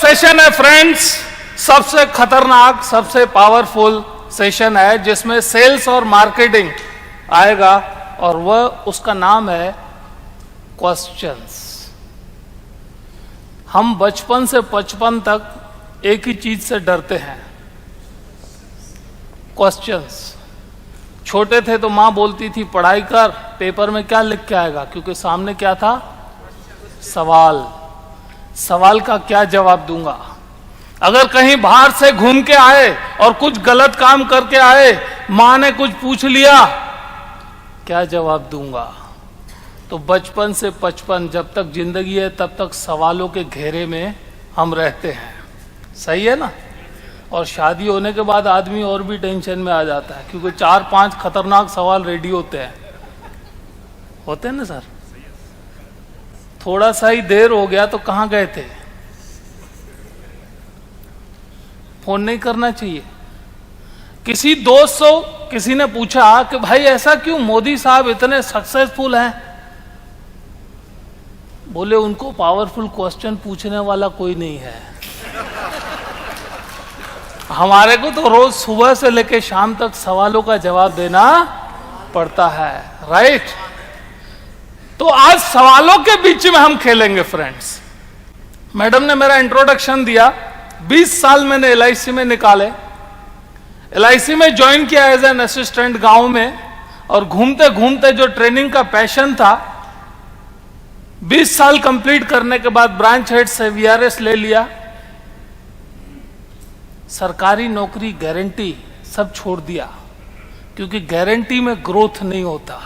Session है friends, सबसे खतरनाक, सबसे पावरफुल सेशन है जिसमें सेल्स और मार्केटिंग आएगा, और वह उसका नाम है क्वेश्चंस। हम बचपन से 55 तक एक ही चीज से डरते हैं, क्वेश्चंस। छोटे थे तो मां बोलती थी पढ़ाई कर, पेपर में क्या लिख के आएगा, क्योंकि सामने क्या था, सवाल। सवाल का क्या जवाब दूंगा। अगर कहीं बाहर से घूम के आए और कुछ गलत काम करके आए, मां ने कुछ पूछ लिया, क्या जवाब दूंगा। तो बचपन से 55 जब तक जिंदगी है तब तक सवालों के घेरे में हम रहते हैं, सही है ना। और शादी होने के बाद आदमी और भी टेंशन में आ जाता है, क्योंकि 4-5 खतरनाक सवाल रेडी होते हैं ना सर। थोड़ा सा ही देर हो गया तो कहां गए थे, फोन नहीं करना चाहिए। किसी दोस्त से किसी ने पूछा कि भाई ऐसा क्यों, मोदी साहब इतने सक्सेसफुल हैं। बोले उनको पावरफुल क्वेश्चन पूछने वाला कोई नहीं है। हमारे को तो रोज सुबह से लेकर शाम तक सवालों का जवाब देना पड़ता है, राइट। तो आज सवालों के बीच में हम खेलेंगे फ्रेंड्स। मैडम ने मेरा इंट्रोडक्शन दिया, 20 साल मैंने LIC में निकाले। LIC में ज्वाइन किया एज एन असिस्टेंट गांव में, और घूमते घूमते जो ट्रेनिंग का पैशन था, 20 साल कंप्लीट करने के बाद ब्रांच हेड से VRS ले लिया। सरकारी नौकरी, गारंटी सब छोड़ दिया, क्योंकि गारंटी में ग्रोथ नहीं होता।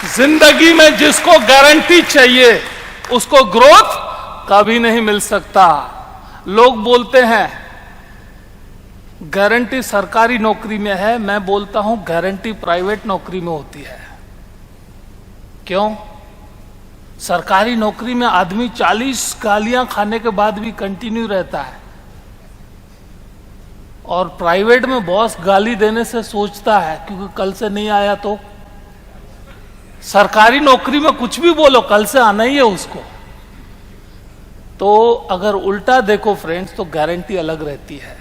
जिंदगी में जिसको गारंटी चाहिए उसको ग्रोथ कभी नहीं मिल सकता। लोग बोलते हैं गारंटी सरकारी नौकरी में है, मैं बोलता हूं गारंटी प्राइवेट नौकरी में होती है। क्यों? सरकारी नौकरी में आदमी 40 गालियां खाने के बाद भी कंटिन्यू रहता है, और प्राइवेट में बॉस गाली देने से सोचता है, क्योंकि कल से नहीं आया तो। सरकारी नौकरी में कुछ भी बोलो, कल से आना ही है उसको। तो अगर उल्टा देखो फ्रेंड्स, तो गारंटी अलग रहती है।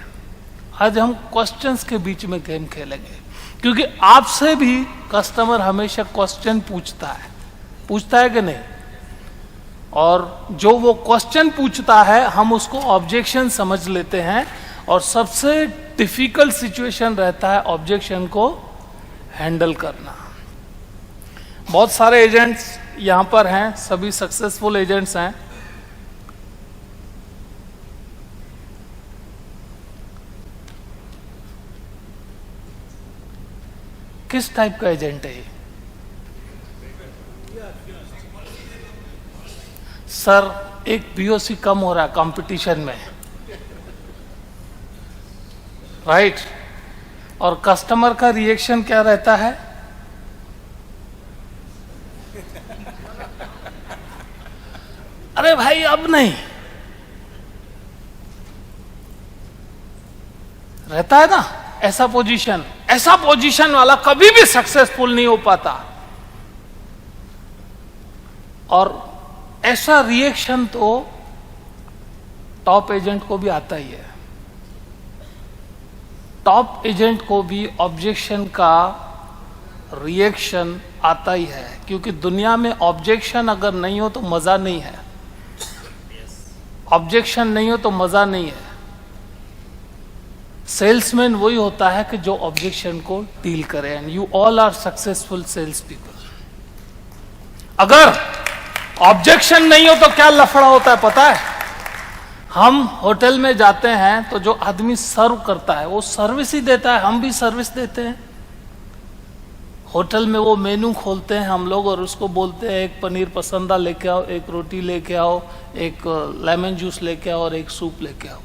आज हम क्वेश्चंस के बीच में गेम खेलेंगे, क्योंकि आपसे भी कस्टमर हमेशा क्वेश्चन पूछता है कि नहीं। और जो वो क्वेश्चन पूछता है हम उसको ऑब्जेक्शन समझ लेते हैं, और सबसे डिफिकल्ट सिचुएशन रहता है ऑब्जेक्शन को हैंडल करना। बहुत सारे एजेंट्स यहां पर हैं, सभी सक्सेसफुल एजेंट्स हैं। किस टाइप का एजेंट है ये? सर एक POC कम हो रहा है कंपटीशन में, राइट। और कस्टमर का रिएक्शन क्या रहता है? अरे भाई अब नहीं, रहता है ना ऐसा पोजीशन। ऐसा पोजीशन वाला कभी भी सक्सेसफुल नहीं हो पाता। और ऐसा रिएक्शन तो टॉप एजेंट को भी आता ही है। टॉप एजेंट को भी ऑब्जेक्शन का रिएक्शन आता ही है, क्योंकि दुनिया में ऑब्जेक्शन अगर नहीं हो तो मजा नहीं है। ऑब्जेक्शन नहीं हो तो मजा नहीं है। सेल्समैन वही होता है कि जो ऑब्जेक्शन को डील करे, and you all are successful sales people. अगर ऑब्जेक्शन नहीं हो तो क्या लफड़ा होता है पता है? हम होटल में जाते हैं तो जो आदमी सर्व करता है वो सर्विस ही देता है, हम भी सर्विस देते हैं। होटल में वो मेनू खोलते हैं हम लोग, और उसको बोलते हैं एक पनीर पसंदा लेके आओ, एक रोटी लेके आओ, एक लेमन जूस लेके आओ, और एक सूप लेके आओ।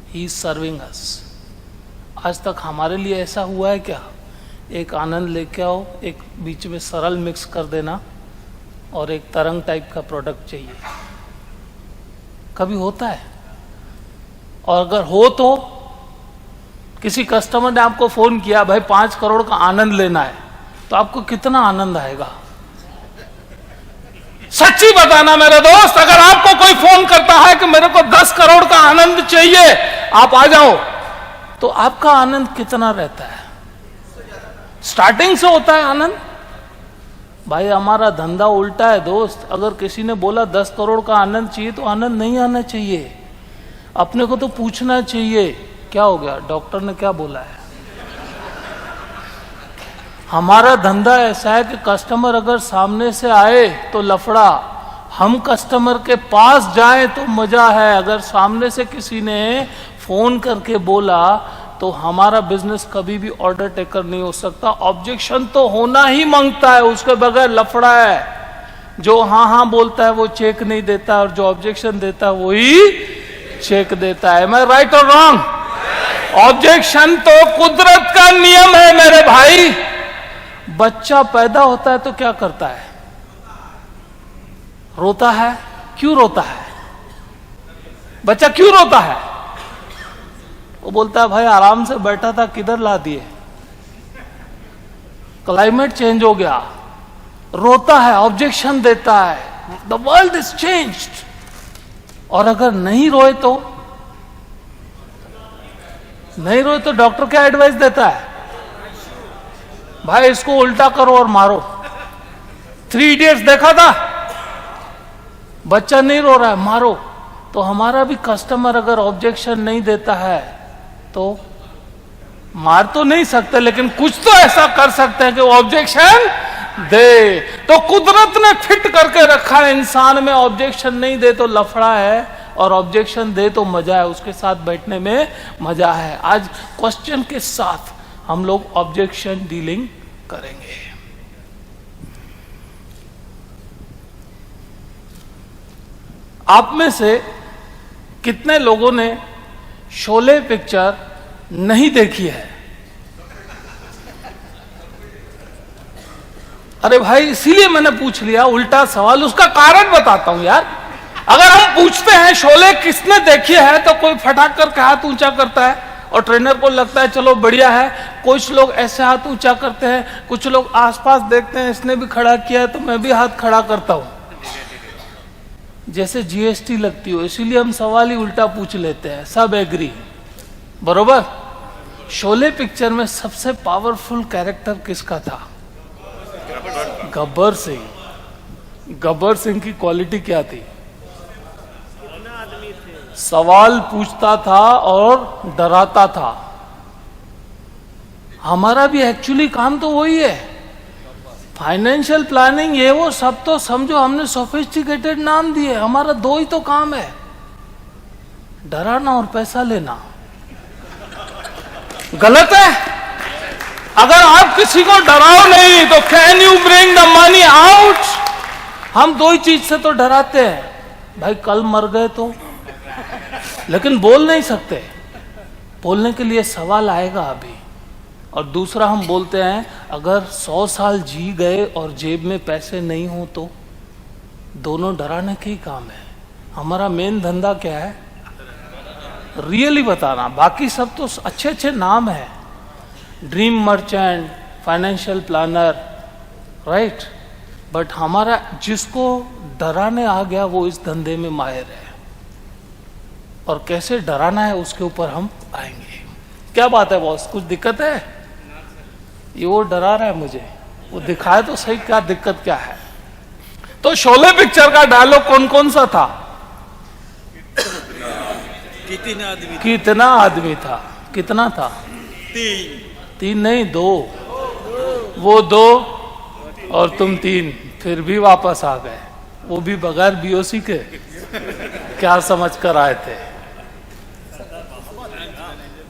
He is serving us. आज तक हमारे लिए ऐसा हुआ है क्या? एक आनंद लेके आओ, एक बीच में सरल मिक्स कर देना, और एक तरंग टाइप का प्रोडक्ट चाहिए। कभी होता है? और अगर हो तो किसी कस्टमर ने आपको फोन किया, भाई 5 करोड़ का आनंद लेना है, तो आपको कितना आनंद आएगा? सच्ची बताना मेरे दोस्त, अगर आपको कोई फोन करता है कि मेरे को 10 करोड़ का आनंद चाहिए, आप आ जाओ, तो आपका आनंद कितना रहता है? स्टार्टिंग से होता है आनंद? भाई हमारा धंधा उल्टा है दोस्त। अगर किसी ने बोला 10 करोड़ का आनंद चाहिए तो आनंद नहीं आना चाहिए। अपने को तो पूछना चाहिए क्या हो गया, डॉक्टर ने क्या बोला है। हमारा धंधा ऐसा है कि कस्टमर अगर सामने से आए तो लफड़ा, हम कस्टमर के पास जाएं तो मजा है। अगर सामने से किसी ने फोन करके बोला तो हमारा बिजनेस कभी भी ऑर्डर टेकर नहीं हो सकता। ऑब्जेक्शन तो होना ही मांगता है, उसके बगैर लफड़ा है। जो हाँ हाँ बोलता है वो चेक नहीं देता, और जो ऑब्जेक्शन देता है वही चेक देता है। मैं राइट और रॉन्ग? ऑब्जेक्शन तो कुदरत का नियम है मेरे भाई। बच्चा पैदा होता है तो क्या करता है? रोता है। क्यों रोता है? बच्चा क्यों रोता है? वो बोलता है भाई आराम से बैठा था, किधर ला दिए, क्लाइमेट चेंज हो गया। रोता है, ऑब्जेक्शन देता है, द वर्ल्ड इज चेंज्ड। और अगर नहीं रोए तो डॉक्टर क्या एडवाइस देता है? भाई इसको उल्टा करो और मारो। 3 इडियट्स देखा था? बच्चा नहीं रो रहा है, मारो। तो हमारा भी कस्टमर अगर ऑब्जेक्शन नहीं देता है तो मार तो नहीं सकते, लेकिन कुछ तो ऐसा कर सकते हैं कि वो ऑब्जेक्शन दे। तो कुदरत ने फिट करके रखा है इंसान में, ऑब्जेक्शन नहीं दे तो लफड़ा है, और ऑब्जेक्शन दे तो मजा है, उसके साथ बैठने में मजा है। आज क्वेश्चन के साथ हम लोग ऑब्जेक्शन डीलिंग करेंगे। आप में से कितने लोगों ने शोले पिक्चर नहीं देखी है? अरे भाई इसीलिए मैंने पूछ लिया उल्टा सवाल, उसका कारण बताता हूं यार। अगर हम पूछते हैं शोले किसने देखी है तो कोई फटाक कर हाथ ऊंचा करता है और ट्रेनर को लगता है चलो बढ़िया है। कुछ लोग ऐसे हाथ ऊंचा करते हैं, कुछ लोग आसपास देखते हैं, इसने भी खड़ा किया है तो मैं भी हाथ खड़ा करता हूं, जैसे जीएसटी लगती हो। इसीलिए हम सवाल ही उल्टा पूछ लेते हैं। सब एग्री, बरोबर? शोले पिक्चर में सबसे पावरफुल कैरेक्टर किसका था? गब्बर सिंह। गब्बर सिंह की क्वालिटी क्या थी? सवाल पूछता था और डराता था। हमारा भी एक्चुअली काम तो वही है, फाइनेंशियल प्लानिंग ये वो सब तो समझो हमने सोफिस्टिकेटेड नाम दिए। हमारा 2 ही तो काम है, डराना और पैसा लेना। गलत है? अगर आप किसी को डराओ नहीं तो can you bring the money out? हम 2 ही चीज से तो डराते हैं, भाई कल मर गए तो, लेकिन बोल नहीं सकते। बोलने के लिए सवाल आएगा अभी। और दूसरा हम बोलते हैं अगर 100 साल जी गए और जेब में पैसे नहीं हो तो। दोनों डराने के ही काम है। हमारा मेन धंधा क्या है? रियली बताना। बाकी सब तो अच्छे अच्छे नाम है, dream merchant, financial planner, right. But हमारा जिसको डराने आ गया वो इस धंधे में माहिर है, और कैसे डराना है उसके ऊपर हम आएंगे। क्या बात है बॉस, कुछ दिक्कत है? ये वो डरा रहा है मुझे, वो दिखाए तो सही क्या दिक्कत क्या है। तो शोले पिक्चर का डायलॉग कौन कौन सा था? कितना आदमी था? कितना था? 3 नहीं 2। वो 2 और तुम 3, फिर भी वापस आ गए, वो भी बगैर बीओसी के। क्या समझ कर आए थे?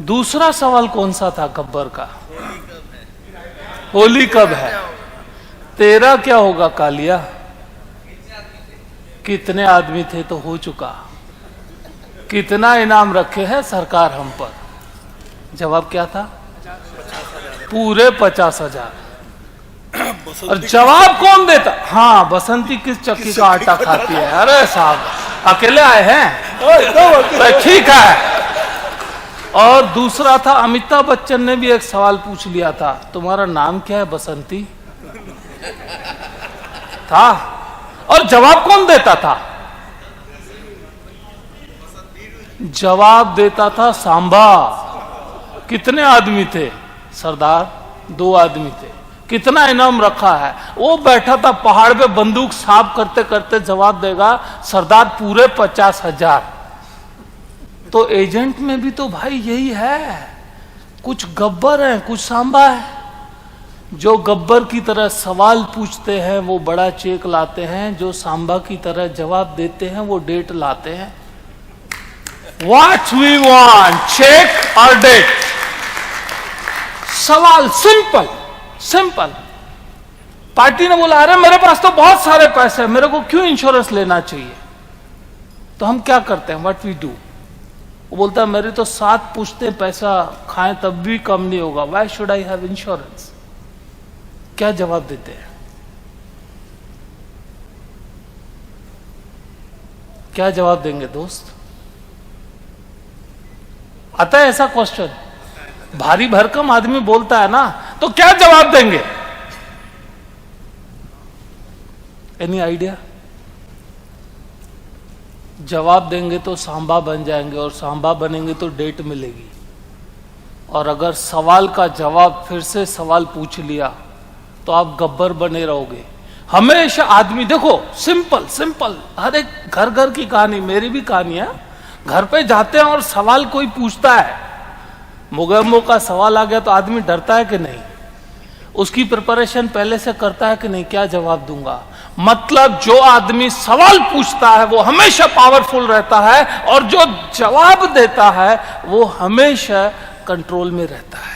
दूसरा सवाल कौन सा था गब्बर का? होली कब है? तेरा क्या होगा कालिया? कितने आदमी थे तो हो चुका। कितना इनाम रखे हैं सरकार हम पर? जवाब क्या था? पूरे 50,000। और जवाब कौन देता? हाँ, बसंती किस चक्की का आटा खाती है? अरे साहब अकेले आए हैं, ठीक है। और दूसरा था अमिताभ बच्चन ने भी एक सवाल पूछ लिया था, तुम्हारा नाम क्या है? बसंती था। और जवाब कौन देता था? जवाब देता था सांबा। कितने आदमी थे सरदार? 2 आदमी थे। कितना इनाम रखा है? वो बैठा था पहाड़ पे, बंदूक साफ करते करते जवाब देगा सरदार पूरे 50,000। तो एजेंट में भी तो भाई यही है, कुछ गब्बर है, कुछ सांबा है। जो गब्बर की तरह सवाल पूछते हैं वो बड़ा चेक लाते हैं, जो सांबा की तरह जवाब देते हैं वो डेट लाते हैं। What we want, check or date? सवाल सिंपल सिंपल। पार्टी ने बोला अरे मेरे पास तो बहुत सारे पैसे हैं, मेरे को क्यों इंश्योरेंस लेना चाहिए? तो हम क्या करते हैं? What we do? वो बोलता है मेरे तो 7 पूछते पैसा खाएं तब भी कम नहीं होगा, why should I have insurance? क्या जवाब देते हैं? क्या जवाब देंगे दोस्त? आता है ऐसा क्वेश्चन? भारी भरकम आदमी बोलता है ना, तो क्या जवाब देंगे? Any idea? जवाब देंगे तो सांबा बन जाएंगे, और सांबा बनेंगे तो डेट मिलेगी। और अगर सवाल का जवाब फिर से सवाल पूछ लिया तो आप गब्बर बने रहोगे। हमेशा आदमी देखो, सिंपल सिंपल, हर एक घर घर की कहानी, मेरी भी कहानी है। घर पे जाते हैं और सवाल कोई पूछता है, मुगम्मो का सवाल आ गया तो आदमी डरता है कि नहीं? उसकी प्रिपरेशन पहले से करता है कि नहीं, क्या जवाब दूंगा? मतलब जो आदमी सवाल पूछता है वो हमेशा पावरफुल रहता है, और जो जवाब देता है वो हमेशा कंट्रोल में रहता है।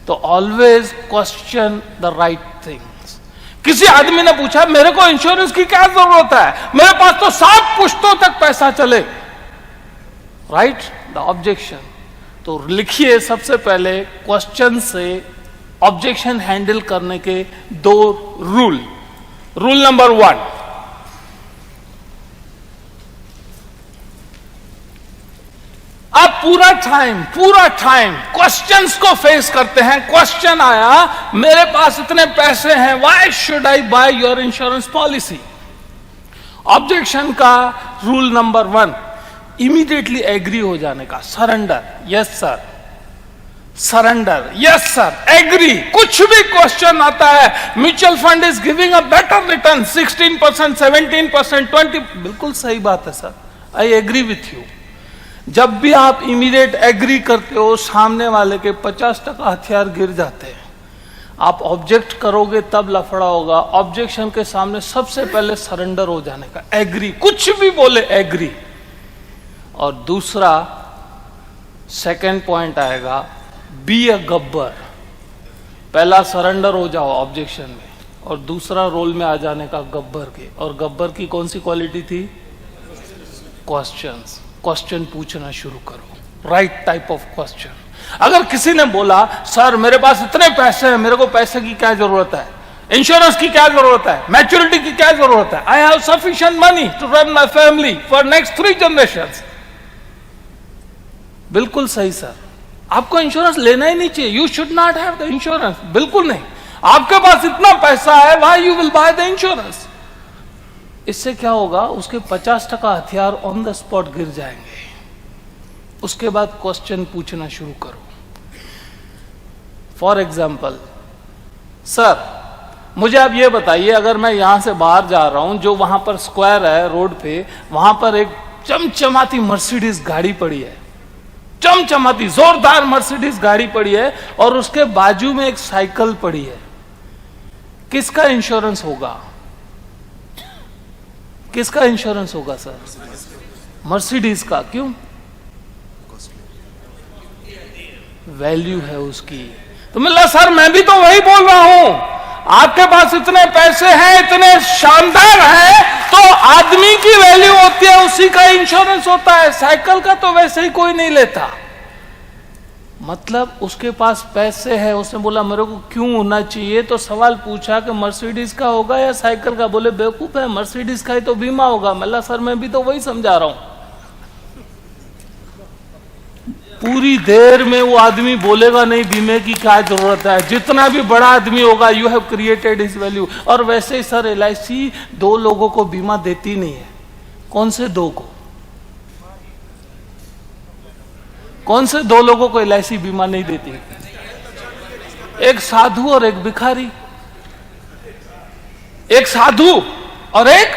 तो always question the right things. किसी आदमी ने पूछा मेरे को इंश्योरेंस की क्या जरूरत है, मेरे पास तो 7 पुश्तों तक पैसा चले, राइट? The objection. तो लिखिए सबसे पहले क्वेश्चन से ऑब्जेक्शन हैंडल करने के 2 रूल। रूल नंबर 1, आप पूरा टाइम क्वेश्चंस को फेस करते हैं। क्वेश्चन आया मेरे पास इतने पैसे हैं, why should I buy your insurance policy? Objection का रूल नंबर 1, इमीडिएटली एग्री हो जाने का। Surrender, yes sir, surrender, yes sir, agree. कुछ भी क्वेश्चन आता है, mutual fund is giving a better return 16%, 17%, 20%, बिल्कुल सही बात है sir, I agree with you. जब भी आप इमीडिएट एग्री करते हो, सामने वाले के 50% हथियार गिर जाते हैं। आप ऑब्जेक्ट करोगे तब लफड़ा होगा। ऑब्जेक्शन के सामने सबसे पहले सरेंडर हो जाने का, एग्री, कुछ भी बोले एग्री। और दूसरा, सेकंड पॉइंट आएगा, बी अ गब्बर। पहला सरेंडर हो जाओ ऑब्जेक्शन में, और दूसरा रोल में आ जाने का गब्बर के। और गब्बर की कौन सी क्वालिटी थी? क्वेश्चंस। क्वेश्चन पूछना शुरू करो, राइट टाइप ऑफ क्वेश्चन। अगर किसी ने बोला सर मेरे पास इतने पैसे हैं, मेरे को पैसे की क्या जरूरत है, इंश्योरेंस की क्या जरूरत है, मैच्योरिटी की क्या जरूरत है, I have sufficient money to run my family for next 3 generations. बिल्कुल सही सर, आपको इंश्योरेंस लेना ही नहीं चाहिए, you should not have the insurance. बिल्कुल नहीं, आपके पास इतना पैसा है, why you will buy the insurance? इससे क्या होगा, उसके 50% हथियार ऑन द स्पॉट गिर जाएंगे। उसके बाद क्वेश्चन पूछना शुरू करो। फॉर एग्जाम्पल, सर मुझे आप ये बताइए, अगर मैं यहां से बाहर जा रहा हूं, जो वहां पर स्क्वायर है रोड पे, वहां पर एक चमचमाती मर्सिडीज गाड़ी पड़ी है, चमचमाती जोरदार मर्सिडीज गाड़ी पड़ी है, और उसके बाजू में एक साइकिल पड़ी है, किसका इंश्योरेंस होगा? किसका इंश्योरेंस होगा सर? मर्सिडीज का। क्यों? वैल्यू है उसकी। तो मिला सर मैं भी तो वही बोल रहा हूं, आपके पास इतने पैसे हैं, इतने शानदार हैं, तो आदमी की वैल्यू होती है, उसी का इंश्योरेंस होता है, साइकिल का तो वैसे ही कोई नहीं लेता। मतलब उसके पास पैसे हैं, उसने बोला मेरे को क्यों होना चाहिए, तो सवाल पूछा कि मर्सिडीज का होगा या साइकिल का? बोले बेवकूफ है, मर्सिडीज का ही तो बीमा होगा। मिला सर मैं भी तो वही समझा रहा हूं। पूरी देर में वो आदमी बोलेगा नहीं बीमे की क्या जरूरत है, जितना भी बड़ा आदमी होगा, you have created his value. और वैसे ही सर LIC 2 लोगों को बीमा देती नहीं है। कौन से 2 को? कौन से दो लोगों को LIC बीमा नहीं देती? एक साधु और एक भिखारी। एक साधु और एक,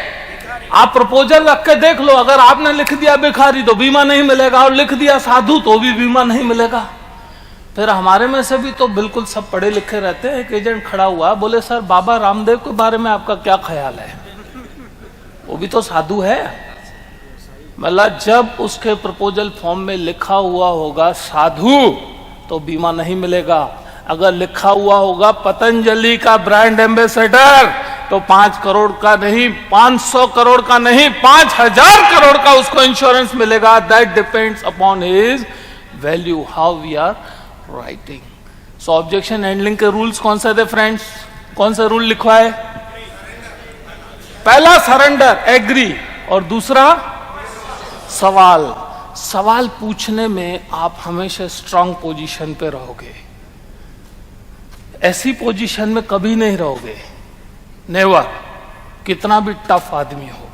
आप प्रपोजल रख के देख लो, अगर आपने लिख दिया भिखारी तो बीमा नहीं मिलेगा, और लिख दिया साधु तो भी बीमा नहीं मिलेगा। फिर हमारे में से भी तो बिल्कुल सब पढ़े लिखे रहते हैं। एक एजेंट खड़ा हुआ, बोले सर बाबा रामदेव के बारे में आपका क्या ख्याल है? वो भी तो साधु है। मतलब जब उसके प्रपोजल फॉर्म में लिखा हुआ होगा साधु तो बीमा नहीं मिलेगा। अगर लिखा हुआ होगा पतंजलि का ब्रांड एम्बेसडर तो 5 करोड़ का नहीं, 500 करोड़ का नहीं, 5000 करोड़ का उसको इंश्योरेंस मिलेगा। That depends upon his value, how we are writing. So objection handling के रूल्स कौन से थे फ्रेंड्स? कौन सा रूल लिखवा है? पहला सरेंडर, एग्री, और दूसरा सवाल। सवाल पूछने में आप हमेशा स्ट्रांग पोजीशन पे रहोगे, ऐसी पोजीशन में कभी नहीं रहोगे, नेवर, कितना भी टफ आदमी हो।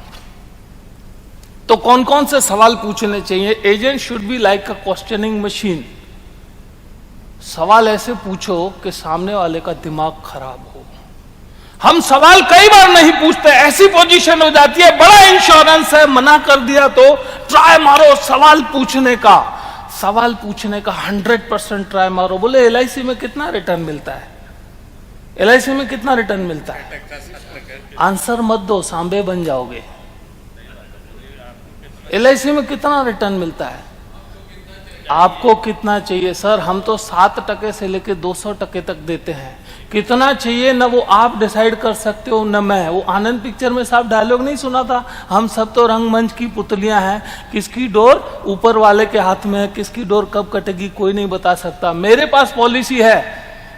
तो कौन कौन से सवाल पूछने चाहिए? Agent should be like a questioning machine. सवाल ऐसे पूछो कि सामने वाले का दिमाग खराब हो। हम सवाल कई बार नहीं पूछते, ऐसी पोजीशन हो जाती है, बड़ा इंश्योरेंस है, मना कर दिया तो ट्राई मारो सवाल पूछने का। सवाल पूछने का 100% ट्राई मारो। बोले LIC में कितना रिटर्न मिलता है? LIC में कितना रिटर्न मिलता है? आंसर मत दो, सांबे बन जाओगे। LIC में कितना रिटर्न मिलता है? आपको कितना चाहिए? सर हम तो 7% से लेकर 200% तक देते हैं। कितना चाहिए न वो आप डिसाइड कर सकते हो न मैं। वो आनंद पिक्चर में साहब डायलॉग नहीं सुना था, हम सब तो रंगमंच की पुतलियां हैं, किसकी डोर ऊपर वाले के हाथ में है, किसकी डोर कब कटेगी कोई नहीं बता सकता। मेरे पास पॉलिसी है,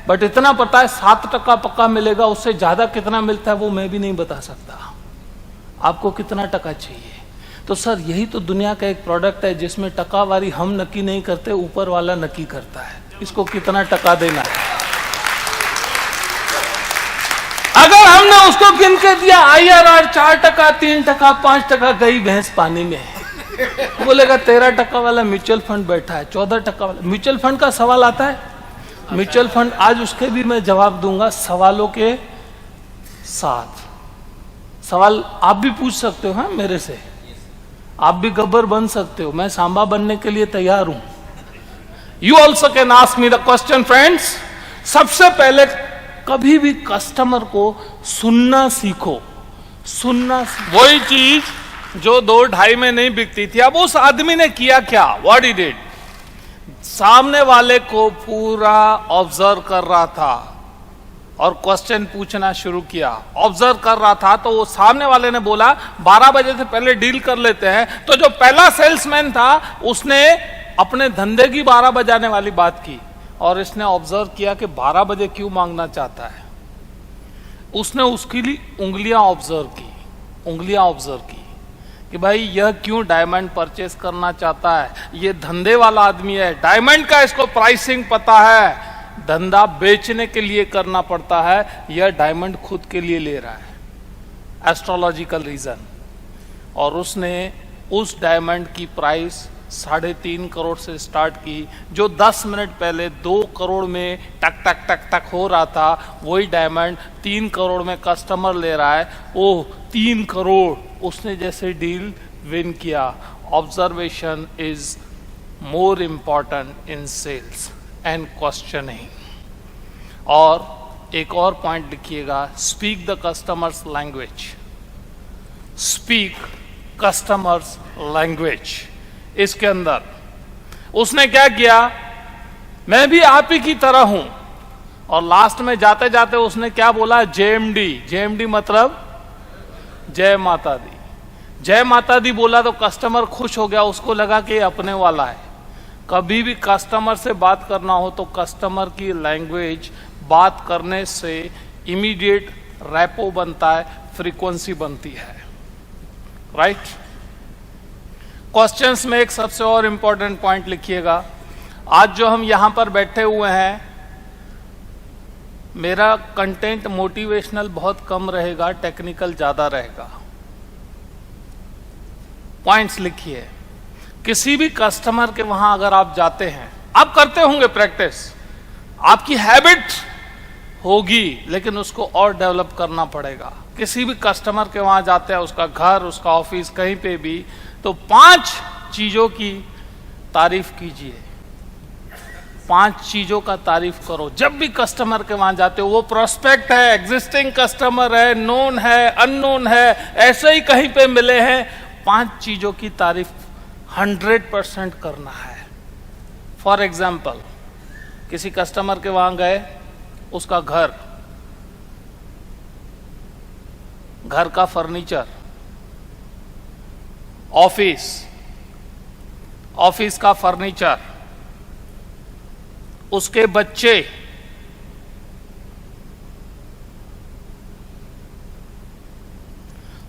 बट इतना पता है 7% पक्का मिलेगा, उससे ज्यादा कितना मिलता है वो मैं भी नहीं बता सकता। आपको कितना टका चाहिए? तो सर यही तो दुनिया का एक प्रोडक्ट है जिसमें टकावारी हम नक्की नहीं करते, ऊपर वाला नक्की करता है, इसको कितना टका देना है। अगर हमने उसको गिन के दिया IRR 4%, 3%, 5%, गई भैंस पानी में। बोलेगा 13% वाला म्यूचुअल फंड बैठा है, 14% वाला। म्यूचुअल फंड का सवाल आता है, म्यूचुअल फंड, आज उसके भी मैं जवाब दूंगा सवालों के साथ। सवाल आप भी पूछ सकते हो, हाँ मेरे से, आप भी गब्बर बन सकते हो, मैं सांबा बनने के लिए तैयार हूं। You also can ask me the question friends. सबसे पहले कभी भी कस्टमर को सुनना सीखो। सुनना, वही चीज जो 2-2.5 में नहीं बिकती थी, अब उस आदमी ने किया क्या? व्हाट ही डिड, सामने वाले को पूरा ऑब्जर्व कर रहा था और क्वेश्चन पूछना शुरू किया। ऑब्जर्व कर रहा था तो वो सामने वाले ने बोला 12 बजे से पहले डील कर लेते हैं, तो जो पहला सेल्समैन था उसने अपने धंधे की 12 बजाने वाली बात की, और इसने ऑब्जर्व किया कि 12 बजे क्यों मांगना चाहता है। उसने उसके लिए उंगलियां ऑब्जर्व की कि भाई यह क्यों डायमंड परचेस करना चाहता है। ये धंधे वाला आदमी है, डायमंड का इसको प्राइसिंग पता है, धंधा बेचने के लिए करना पड़ता है, यह डायमंड खुद के लिए ले रहा है, एस्ट्रोलॉजिकल रीजन। और उसने उस डायमंड की प्राइस 3.5 करोड़ से स्टार्ट की। जो 10 मिनट पहले 2 करोड़ में टक टक टक टक हो रहा था, वही डायमंड 3 करोड़ में कस्टमर ले रहा है। ओह 3 करोड़, उसने जैसे डील विन किया। Observation is more important in sales and questioning. और एक और पॉइंट लिखिएगा, speak the customers language. Speak customers language. इसके अंदर उसने क्या किया, मैं भी आप ही की तरह हूं, और लास्ट में जाते जाते उसने क्या बोला, JMD मतलब जय माता दी। जय माता दी बोला तो कस्टमर खुश हो गया, उसको लगा कि अपने वाला है। कभी भी कस्टमर से बात करना हो तो कस्टमर की लैंग्वेज बात करने से इमीडिएट रैपो बनता है, फ्रीक्वेंसी बनती है, राइट। क्वेश्चंस में एक सबसे और इंपॉर्टेंट पॉइंट लिखिएगा। आज जो हम यहां पर बैठे हुए हैं, मेरा कंटेंट मोटिवेशनल बहुत कम रहेगा, टेक्निकल ज्यादा रहेगा। पॉइंट्स लिखिए। किसी भी कस्टमर के वहां अगर आप जाते हैं, आप करते होंगे प्रैक्टिस, आपकी हैबिट होगी, लेकिन उसको और डेवलप करना पड़ेगा। किसी भी कस्टमर के वहां जाते हैं, उसका घर, उसका ऑफिस, कहीं पे भी, तो 5 चीजों की तारीफ कीजिए। 5 चीजों का तारीफ करो जब भी कस्टमर के वहां जाते हो। वो प्रोस्पेक्ट है, एग्जिस्टिंग कस्टमर है, नोन है, अननोन है, ऐसे ही कहीं पे मिले हैं, 5 चीजों की तारीफ 100% करना है। फॉर एग्जाम्पल, किसी कस्टमर के वहां गए, उसका घर का फर्नीचर, ऑफिस का फर्नीचर, उसके बच्चे,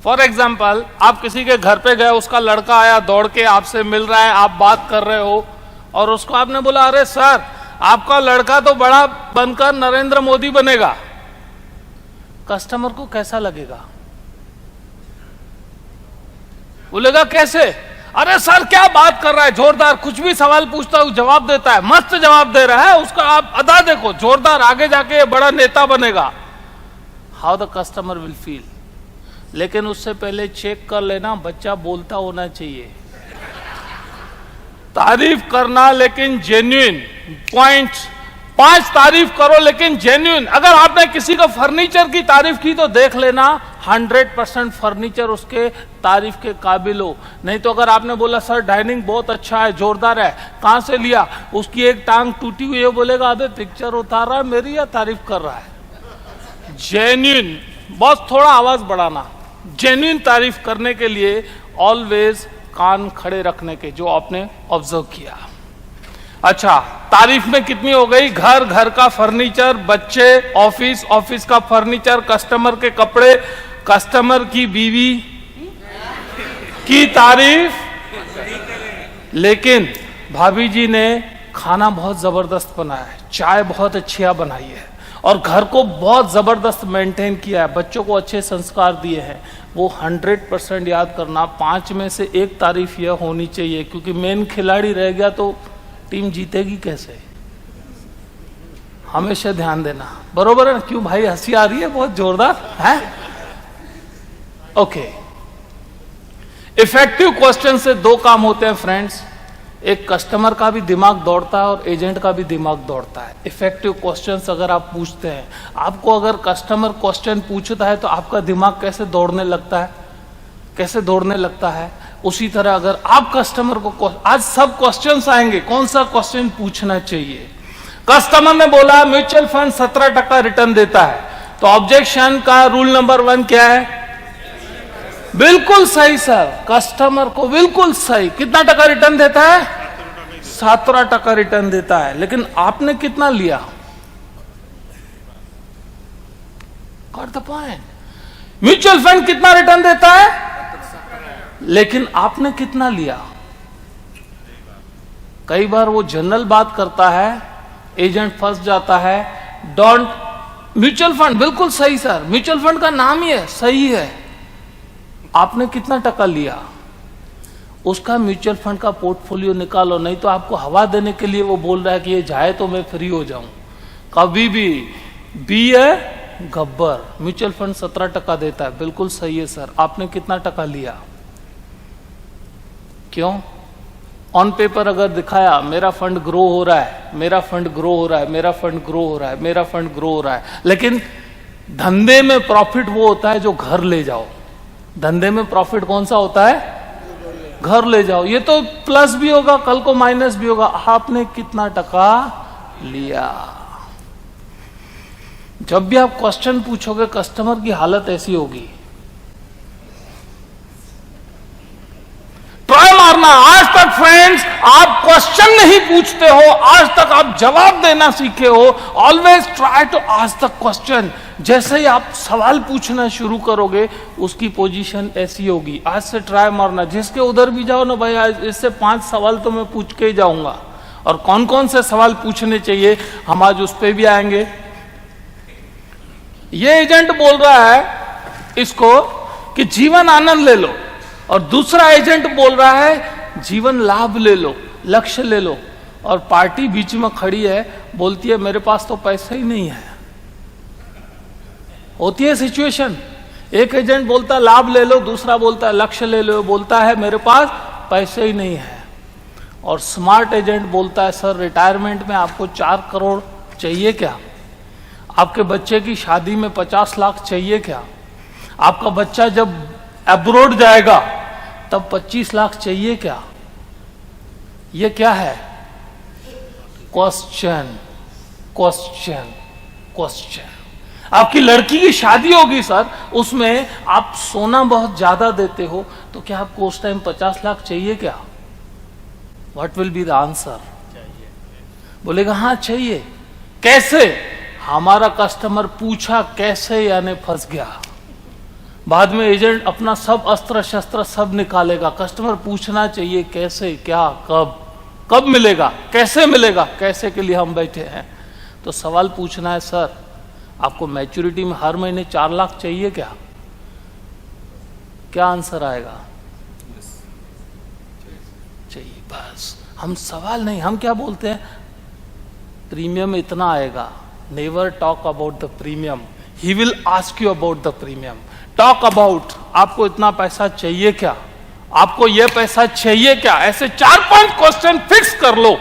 फॉर एग्जाम्पल आप किसी के घर पे गए, उसका लड़का आया दौड़ के आपसे मिल रहा है, आप बात कर रहे हो और उसको आपने बोला, अरे सर आपका लड़का तो बड़ा बनकर नरेंद्र मोदी बनेगा। कस्टमर को कैसा लगेगा? बोलेगा कैसे? अरे सर क्या बात कर रहा है, जोरदार, कुछ भी सवाल पूछता है जवाब देता है, मस्त जवाब दे रहा है, उसका आप अदा देखो, जोरदार, आगे जाके ये बड़ा नेता बनेगा। How the customer will feel. लेकिन उससे पहले चेक कर लेना, बच्चा बोलता होना चाहिए। तारीफ करना लेकिन जेन्युइन। पॉइंट 5 तारीफ करो लेकिन जेन्युइन। अगर आपने किसी को फर्नीचर की तारीफ की तो देख लेना 100% फर्नीचर उसके तारीफ के काबिल हो। नहीं तो अगर आपने बोला सर डाइनिंग बहुत अच्छा है, जोरदार है, कहां से लिया, उसकी एक टांग टूटी हुई है, बोलेगा अबे पिक्चर उतार रहा है मेरी या तारीफ कर रहा है। जेन्युइन, बस थोड़ा आवाज बढ़ाना। जेन्युइन तारीफ करने के लिए ऑलवेज कान खड़े रखने के, जो आपने ऑब्जर्व किया। अच्छा, तारीफ में कितनी हो गई? घर का फर्नीचर, बच्चे, ऑफिस का फर्नीचर, कस्टमर के कपड़े, कस्टमर की बीवी की तारीफ। लेकिन भाभी जी ने खाना बहुत जबरदस्त बनाया है, चाय बहुत अच्छी बनाई है और घर को बहुत जबरदस्त मेंटेन किया है, बच्चों को अच्छे संस्कार दिए हैं। वो 100% याद करना, 5 में से 1 तारीफ यह होनी चाहिए, क्योंकि मेन खिलाड़ी रह गया तो टीम जीतेगी कैसे? हमेशा ध्यान देना, बरोबर है ना? क्यों भाई हंसी आ रही है बहुत जोरदार है? ओके, इफेक्टिव क्वेश्चन से 2 काम होते हैं फ्रेंड्स। एक कस्टमर का भी दिमाग दौड़ता है और एजेंट का भी दिमाग दौड़ता है। इफेक्टिव क्वेश्चंस अगर आप पूछते हैं, आपको अगर कस्टमर क्वेश्चन पूछता है तो आपका दिमाग कैसे दौड़ने लगता है, उसी तरह अगर आप कस्टमर को, आज सब क्वेश्चंस आएंगे, कौन सा क्वेश्चन पूछना चाहिए। कस्टमर ने बोला म्यूचुअल फंड 17% रिटर्न देता है, तो ऑब्जेक्शन का रूल नंबर 1 क्या है? बिल्कुल सही सर, कस्टमर को बिल्कुल सही। कितना टका रिटर्न देता है? 17% रिटर्न देता है, लेकिन आपने कितना लिया? Got the point. Mutual fund कितना रिटर्न देता है, लेकिन आपने कितना लिया? कई बार वो जनरल बात करता है, एजेंट फंस जाता है। डोंट, म्यूचुअल फंड बिल्कुल सही सर, म्यूचुअल फंड का नाम ही है, सही है, आपने कितना टका लिया? उसका म्यूचुअल फंड का पोर्टफोलियो निकालो, नहीं तो आपको हवा देने के लिए वो बोल रहा है कि ये जाए तो मैं फ्री हो जाऊं। कभी भी बी है गब्बर। म्यूचुअल फंड 17% देता है, बिल्कुल सही है सर, आपने कितना टका लिया? क्यों? ऑन पेपर अगर दिखाया मेरा फंड ग्रो हो रहा है, मेरा फंड ग्रो हो रहा है, मेरा फंड ग्रो हो रहा है, मेरा फंड ग्रो हो रहा है, लेकिन धंधे में प्रॉफिट वो होता है जो घर ले जाओ। धंधे में प्रॉफिट कौन सा होता है? घर ले जाओ। ये तो प्लस भी होगा, कल को माइनस भी होगा। आपने कितना टका लिया? जब भी आप क्वेश्चन पूछोगे, कस्टमर की हालत ऐसी होगी, ट्राई मारना। आज तक फ्रेंड्स आप क्वेश्चन नहीं पूछते हो, आज तक आप जवाब देना सीखे हो। Always try to ask the question. जैसे ही आप सवाल पूछना शुरू करोगे, उसकी पोजीशन ऐसी होगी। आज से ट्राई मारना, जिसके उधर भी जाओ ना भाई, आज इससे 5 सवाल तो मैं पूछ के ही जाऊंगा। और कौन कौन से सवाल पूछने चाहिए, हम आज उस पर भी आएंगे। ये एजेंट बोल रहा है इसको कि जीवन आनंद ले लो, और दूसरा एजेंट बोल रहा है जीवन लाभ ले लो, लक्ष्य ले लो, और पार्टी बीच में खड़ी है, बोलती है मेरे पास तो पैसा ही नहीं है। होती है सिचुएशन, एक एजेंट बोलता है लाभ ले लो, दूसरा बोलता है लक्ष्य ले लो, बोलता है मेरे पास पैसे ही नहीं है। और स्मार्ट एजेंट बोलता है सर रिटायरमेंट में आपको 4 करोड़ चाहिए क्या? आपके बच्चे की शादी में 50 लाख चाहिए क्या? आपका बच्चा जब अब्रॉड जाएगा तब 25 लाख चाहिए क्या? ये क्या है? Question, question, question. आपकी लड़की की शादी होगी सर, उसमें आप सोना बहुत ज्यादा देते हो, तो क्या आपको उस टाइम 50 लाख चाहिए क्या? What will be the answer? बोलेगा हाँ चाहिए। कैसे? हमारा कस्टमर पूछा कैसे, यानी फंस गया। बाद में एजेंट अपना सब अस्त्र शस्त्र सब निकालेगा, कस्टमर पूछना चाहिए कैसे, क्या, कब मिलेगा, कैसे मिलेगा, कैसे के लिए हम बैठे हैं। तो सवाल पूछना है सर आपको मैच्योरिटी में हर महीने 4 लाख चाहिए क्या? क्या आंसर आएगा? चाहिए। बस हम सवाल नहीं, हम क्या बोलते हैं, प्रीमियम इतना आएगा। Never talk about the premium, he will ask you about the premium. Talk about आपको इतना पैसा चाहिए क्या, आपको यह पैसा चाहिए क्या, ऐसे 4-5 क्वेश्चन फिक्स कर लो।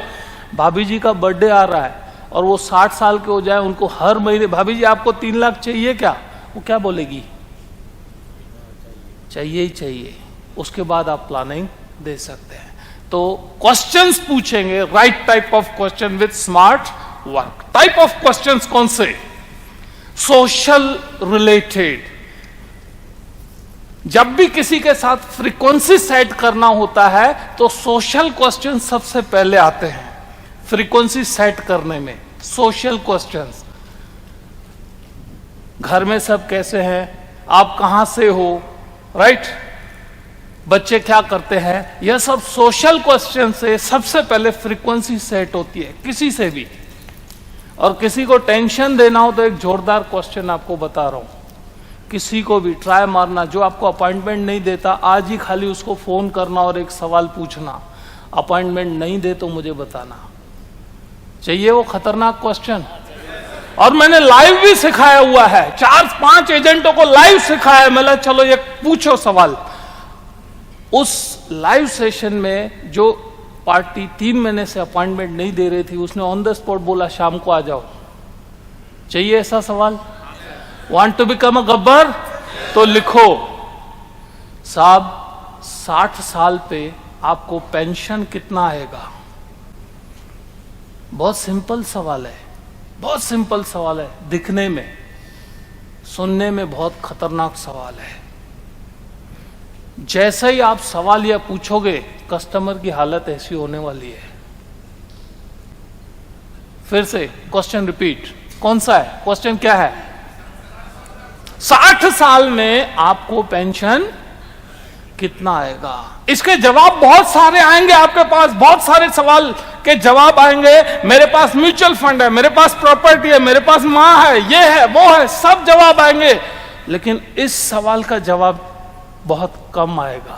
भाभी जी का बर्थडे आ रहा है और वो 60 साल के हो जाए, उनको हर महीने भाभी जी आपको 3 लाख चाहिए क्या, वो क्या बोलेगी? चाहिए ही चाहिए। उसके बाद आप प्लानिंग दे सकते हैं। तो क्वेश्चंस पूछेंगे, right type of question with smart work. Type of questions कौन से? Social related. जब भी किसी के साथ फ्रीक्वेंसी सेट करना होता है तो सोशल क्वेश्चन सबसे पहले आते हैं। फ्रीक्वेंसी सेट करने में सोशल क्वेश्चंस, घर में सब कैसे हैं, आप कहां से हो, राइट, बच्चे क्या करते हैं, यह सब सोशल क्वेश्चन से सबसे पहले फ्रीक्वेंसी सेट होती है किसी से भी। और किसी को टेंशन देना हो तो एक जोरदार क्वेश्चन आपको बता रहा हूं, किसी को भी ट्राई मारना, जो आपको अपॉइंटमेंट नहीं देता आज ही खाली उसको फोन करना और एक सवाल पूछना, अपॉइंटमेंट नहीं दे तो मुझे बताना। चाहिए वो खतरनाक क्वेश्चन। और मैंने लाइव भी सिखाया हुआ है, 4-5 एजेंटों को लाइव सिखाया है। मतलब चलो ये पूछो सवाल। उस लाइव सेशन में जो पार्टी 3 महीने से अपॉइंटमेंट नहीं दे रही थी, उसने ऑन द स्पॉट बोला शाम को आ जाओ। चाहिए ऐसा सवाल? Want to become a Gabbar? तो लिखो साहब 60 साल पे आपको पेंशन कितना आएगा? बहुत सिंपल सवाल है, बहुत सिंपल सवाल है, दिखने में, सुनने में बहुत खतरनाक सवाल है। जैसे ही आप सवाल यह पूछोगे कस्टमर की हालत ऐसी होने वाली है। फिर से क्वेश्चन रिपीट, कौन सा है क्वेश्चन? क्या है? 60 साल में आपको पेंशन कितना आएगा? इसके जवाब बहुत सारे आएंगे आपके पास, बहुत सारे सवाल के जवाब आएंगे। मेरे पास म्यूचुअल फंड है, मेरे पास प्रॉपर्टी है, मेरे पास मां है, ये है, वो है, सब जवाब आएंगे। लेकिन इस सवाल का जवाब बहुत कम आएगा।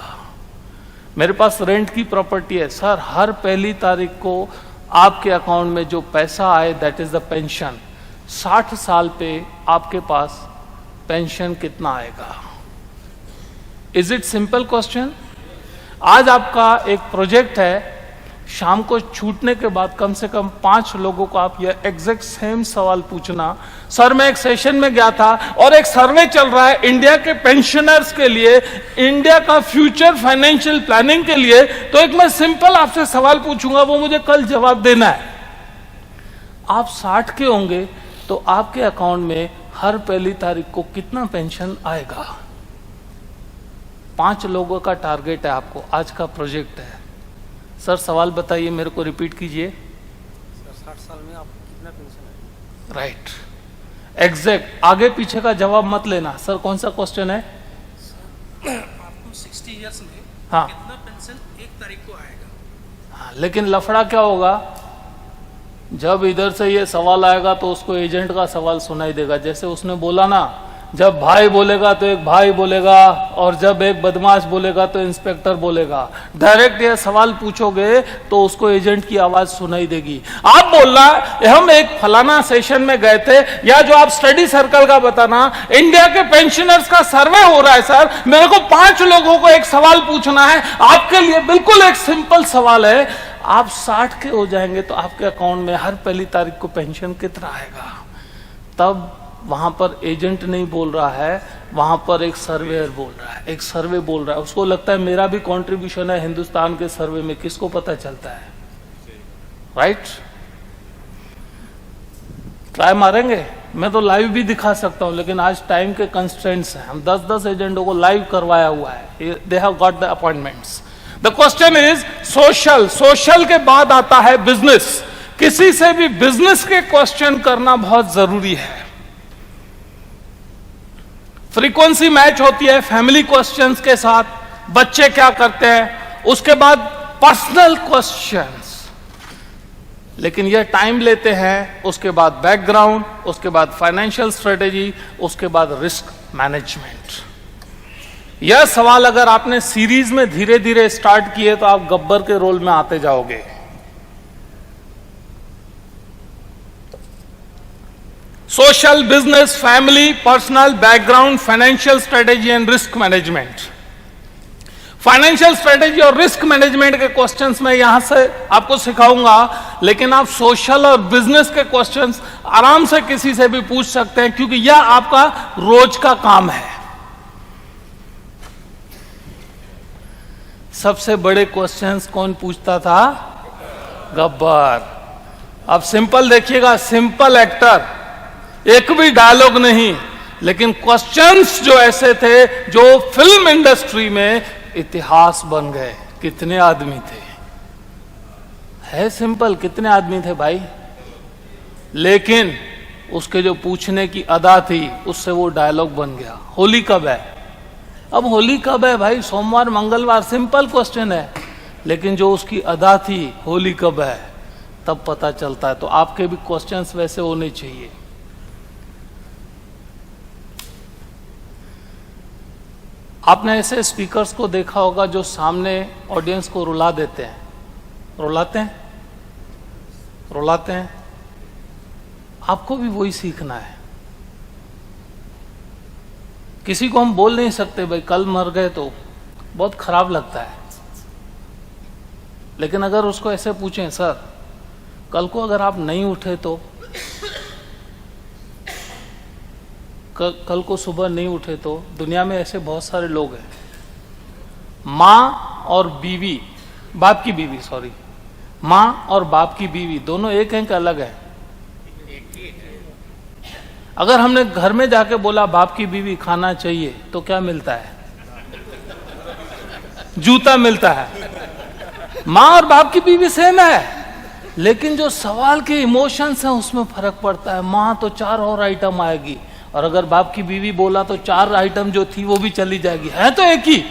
मेरे पास रेंट की प्रॉपर्टी है सर, हर पहली तारीख को आपके अकाउंट में जो पैसा आए दैट इज द पेंशन। 60 साल पे आपके पास पेंशन कितना आएगा? Is it simple question? आज आपका एक प्रोजेक्ट है, शाम को छूटने के बाद कम से कम 5 लोगों को आप यह एग्जैक्ट सेम सवाल पूछना। सर मैं एक सेशन में गया था और एक सर्वे चल रहा है इंडिया के पेंशनर्स के लिए, इंडिया का फ्यूचर फाइनेंशियल प्लानिंग के लिए, तो एक मैं सिंपल आपसे सवाल पूछूंगा, वो मुझे कल जवाब देना है। आप 60 के होंगे तो आपके अकाउंट में हर पहली तारीख को कितना पेंशन आएगा? 5 लोगों का टारगेट है आपको, आज का प्रोजेक्ट है। सर सवाल बताइए, मेरे को रिपीट कीजिए। 60 साल में आपको कितना पेंशन है? राइट, एग्जैक्ट, आगे पीछे का जवाब मत लेना। सर कौन सा क्वेश्चन है? आपको 60 इयर्स में हाँ कितना पेंशन 1 तारीख को आएगा? हाँ, लेकिन लफड़ा क्या होगा, जब इधर से ये सवाल आएगा तो उसको एजेंट का सवाल सुनाई देगा। जैसे उसने बोला ना जब भाई बोलेगा तो एक भाई बोलेगा, और जब एक बदमाश बोलेगा तो इंस्पेक्टर बोलेगा। डायरेक्ट ये सवाल पूछोगे तो उसको एजेंट की आवाज सुनाई देगी। आप बोलना हम एक फलाना सेशन में गए थे, या जो आप स्टडी सर्कल का बताना, इंडिया के पेंशनर्स का सर्वे हो रहा है सर, मेरे को 5 लोगों को एक सवाल पूछना है। आपके लिए बिल्कुल एक सिंपल सवाल है, आप 60 के हो जाएंगे तो आपके अकाउंट में हर पहली तारीख को पेंशन कितना आएगा? तब वहां पर एजेंट नहीं बोल रहा है, वहां पर एक सर्वेयर बोल रहा है, एक सर्वे बोल रहा है। उसको लगता है मेरा भी कंट्रीब्यूशन है हिंदुस्तान के सर्वे में। किसको पता चलता है? राइट? ट्राई मारेंगे? मैं तो लाइव भी दिखा सकता हूं, लेकिन आज टाइम के कंस्ट्रेंट्स हैं। हम 10-10 एजेंटों को लाइव करवाया हुआ है। They have got the appointments. The question is social. Social के बाद आता है बिजनेस। किसी से भी बिजनेस के क्वेश्चन करना बहुत जरूरी है। फ्रीक्वेंसी मैच होती है फैमिली क्वेश्चंस के साथ, बच्चे क्या करते हैं, उसके बाद पर्सनल क्वेश्चंस, लेकिन यह टाइम लेते हैं। उसके बाद बैकग्राउंड, उसके बाद फाइनेंशियल स्ट्रेटेजी, उसके बाद रिस्क मैनेजमेंट। यह सवाल अगर आपने सीरीज में धीरे धीरे स्टार्ट किए तो आप गब्बर के रोल में आते जाओगे। Social, business, family, personal, background, financial strategy and risk management. Financial strategy और रिस्क मैनेजमेंट के क्वेश्चंस मैं यहां से आपको सिखाऊंगा, लेकिन आप सोशल और बिजनेस के क्वेश्चंस आराम से किसी से भी पूछ सकते हैं, क्योंकि यह आपका रोज का काम है। सबसे बड़े क्वेश्चंस कौन पूछता था? गब्बर। अब सिंपल देखिएगा, सिंपल एक्टर, एक भी डायलॉग नहीं, लेकिन क्वेश्चंस जो ऐसे थे जो फिल्म इंडस्ट्री में इतिहास बन गए। कितने आदमी थे? है सिंपल, कितने आदमी थे भाई, लेकिन उसके जो पूछने की अदा थी उससे वो डायलॉग बन गया। होली कब है? अब होली कब है भाई? सोमवार, मंगलवार, सिंपल क्वेश्चन है, लेकिन जो उसकी अदा थी होली कब है तब पता चलता है। तो आपके भी क्वेश्चंस वैसे होने चाहिए। आपने ऐसे स्पीकर्स को देखा होगा जो सामने ऑडियंस को रुला देते हैं। रुलाते हैं, रुलाते हैं। आपको भी वही सीखना है। किसी को हम बोल नहीं सकते भाई कल मर गए, तो बहुत खराब लगता है। लेकिन अगर उसको ऐसे पूछें, सर कल को अगर आप नहीं उठे तो, कल को सुबह नहीं उठे तो, दुनिया में ऐसे बहुत सारे लोग हैं। माँ और बीवी, बाप की बीवी, सॉरी, माँ और बाप की बीवी दोनों एक हैं कि अलग है? अगर हमने घर में जाके बोला बाप की बीवी खाना चाहिए तो क्या मिलता है? जूता मिलता है। माँ और बाप की बीवी सेम है, लेकिन जो सवाल के इमोशंस हैं उसमें फर्क पड़ता है। माँ तो 4 और आइटम आएगी, और अगर बाप की बीवी बोला तो 4 आइटम जो थी वो भी चली जाएगी। है तो एक ही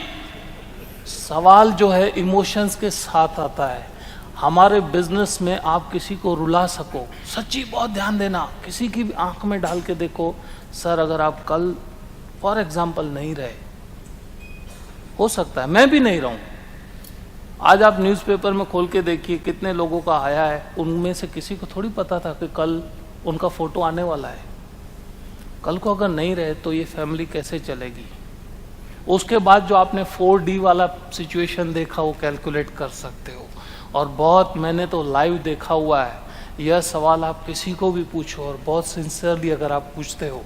सवाल, जो है इमोशंस के साथ आता है। हमारे बिजनेस में आप किसी को रुला सको, सच्ची बहुत ध्यान देना, किसी की भी आंख में डाल के देखो, सर अगर आप कल फॉर एग्जाम्पल नहीं रहे, हो सकता है मैं भी नहीं रहूं। आज आप न्यूज़पेपर में खोल के देखिए कितने लोगों का आया है, उनमें से किसी को थोड़ी पता था कि कल उनका फोटो आने वाला है। कल को अगर नहीं रहे तो ये फैमिली कैसे चलेगी? उसके बाद जो आपने 4D वाला सिचुएशन देखा वो कैलकुलेट कर सकते हो। और बहुत, मैंने तो लाइव देखा हुआ है, यह सवाल आप किसी को भी पूछो और बहुत सिंसियरली अगर आप पूछते हो,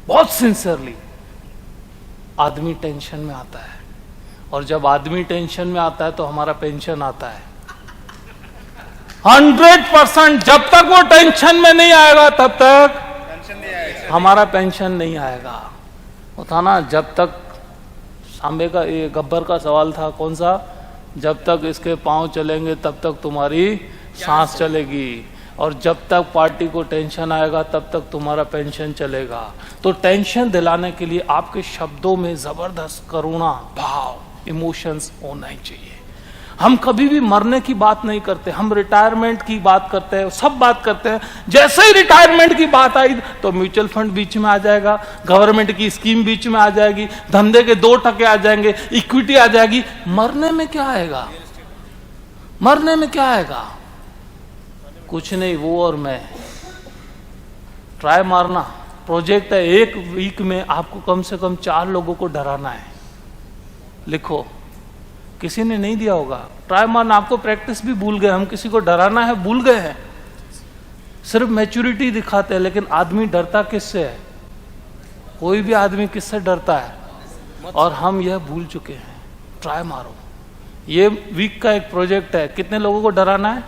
बहुत सिंसियरली, आदमी टेंशन में आता है। और जब आदमी टेंशन में आता है तो हमारा पेंशन आता है। 100%। जब तक वो टेंशन में नहीं आएगा तब तक हमारा पेंशन नहीं आएगा। वो था ना, जब तक सांबे का, ये गब्बर का सवाल था, कौन सा? जब तक इसके पांव चलेंगे तब तक तुम्हारी सांस चलेगी, और जब तक पार्टी को टेंशन आएगा तब तक तुम्हारा पेंशन चलेगा। तो टेंशन दिलाने के लिए आपके शब्दों में जबरदस्त करुणा भाव, इमोशंस होना ही चाहिए। हम कभी भी मरने की बात नहीं करते, हम रिटायरमेंट की बात करते हैं, सब बात करते हैं। जैसे ही रिटायरमेंट की बात आई तो म्यूचुअल फंड बीच में आ जाएगा, गवर्नमेंट की स्कीम बीच में आ जाएगी, धंधे के 2% आ जाएंगे, इक्विटी आ जाएगी। मरने में क्या आएगा? मरने में क्या आएगा? कुछ नहीं, वो और मैं। ट्राई मारना प्रोजेक्ट है, 1 वीक में आपको कम से कम 4 लोगों को डराना है। लिखो, किसी ने नहीं दिया होगा। ट्राई मारना, आपको प्रैक्टिस भी भूल गए, हम किसी को डराना है भूल गए हैं। सिर्फ मैच्योरिटी दिखाते हैं, लेकिन आदमी डरता किससे है? कोई भी आदमी किससे डरता है? और हम यह भूल चुके हैं। ट्राई मारो। ये वीक का एक प्रोजेक्ट है। कितने लोगों को डराना है?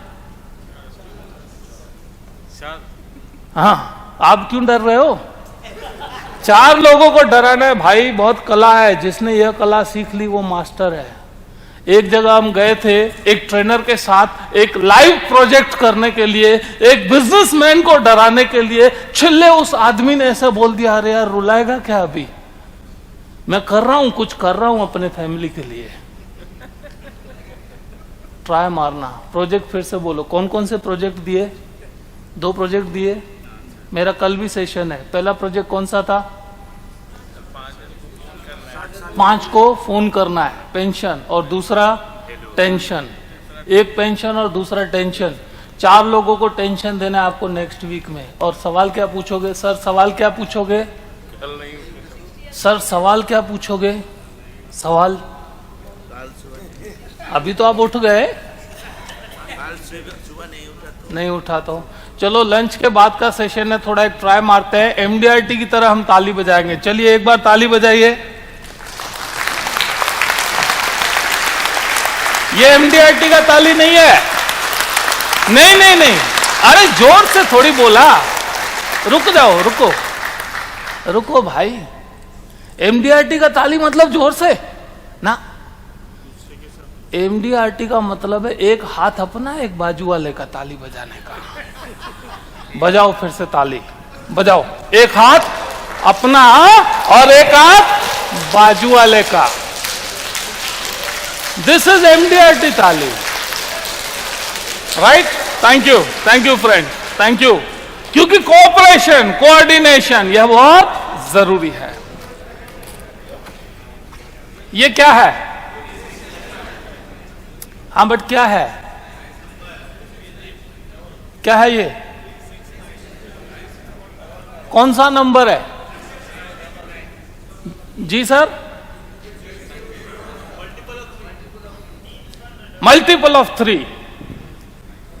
हाँ, आप क्यों डर रहे हो? 4 लोगों को डराना है भाई। बहुत कला है, जिसने यह कला सीख ली वो मास्टर है। एक जगह हम गए थे एक ट्रेनर के साथ एक लाइव प्रोजेक्ट करने के लिए, एक बिजनेसमैन को डराने के लिए। छिल्ले उस आदमी ने ऐसा बोल दिया, अरे यार रुलाएगा क्या? अभी मैं कर रहा हूं, कुछ कर रहा हूं अपने फैमिली के लिए। ट्राई मारना। प्रोजेक्ट फिर से बोलो, कौन कौन से प्रोजेक्ट दिए? 2 प्रोजेक्ट दिए। मेरा कल भी सेशन है। पहला प्रोजेक्ट कौन सा था? 5 को फोन करना है, पेंशन, और दूसरा टेंशन। एक पेंशन और दूसरा टेंशन। 4 लोगों को टेंशन देना है आपको नेक्स्ट वीक में। और सवाल क्या पूछोगे? सर सवाल क्या पूछोगे? सर सवाल क्या पूछोगे? सवाल अभी तो आप उठ गए, नहीं उठा तो चलो लंच के बाद का सेशन है, थोड़ा एक ट्राई मारते हैं। एमडीआरटी की तरह हम ताली बजाएंगे। चलिए एक बार ताली बजाइए। ये एमडीआरटी का ताली नहीं है। नहीं नहीं नहीं, अरे जोर से थोड़ी बोला। रुक जाओ, रुको रुको भाई। एमडीआरटी का ताली मतलब जोर से ना। एमडीआरटी का मतलब है एक हाथ अपना, एक बाजू वाले का ताली बजाने का। बजाओ फिर से ताली, बजाओ। एक हाथ अपना और एक हाथ बाजू वाले का। दिस इज एमडीआरटी ताली, right? Thank you friend, thank you. क्योंकि कोऑपरेशन, कोऑर्डिनेशन यह बहुत जरूरी है। ये क्या है? हाँ बट क्या है? क्या है ये? कौन सा नंबर है? जी सर, मल्टीपल ऑफ 3।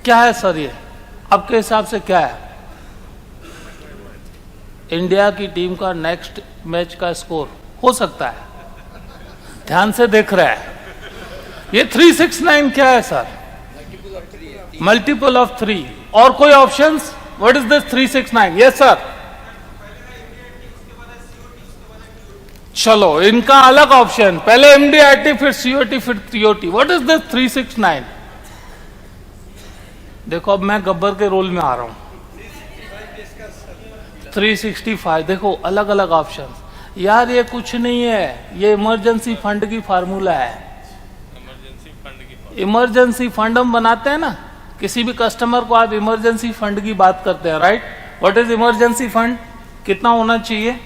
क्या है सर ये? आपके हिसाब से क्या है? इंडिया की टीम का नेक्स्ट मैच का स्कोर हो सकता है। ध्यान से देख रहा है। ये 369 क्या है सर? Multiple of 3। और कोई options? What is this 369? Yes sir. चलो इनका अलग ऑप्शन, पहले एमडीआरटी, फिर सीओटी, फिर टीओटी। What is this 369? देखो अब मैं गब्बर के रोल में आ रहा हूं। 365। देखो अलग अलग ऑप्शन। यार ये कुछ नहीं है, ये इमरजेंसी फंड की फार्मूला है। इमरजेंसी फंड हम बनाते हैं ना, किसी भी कस्टमर को आप इमरजेंसी फंड की बात करते हैं, right? What is emergency fund? कितना होना चाहिए?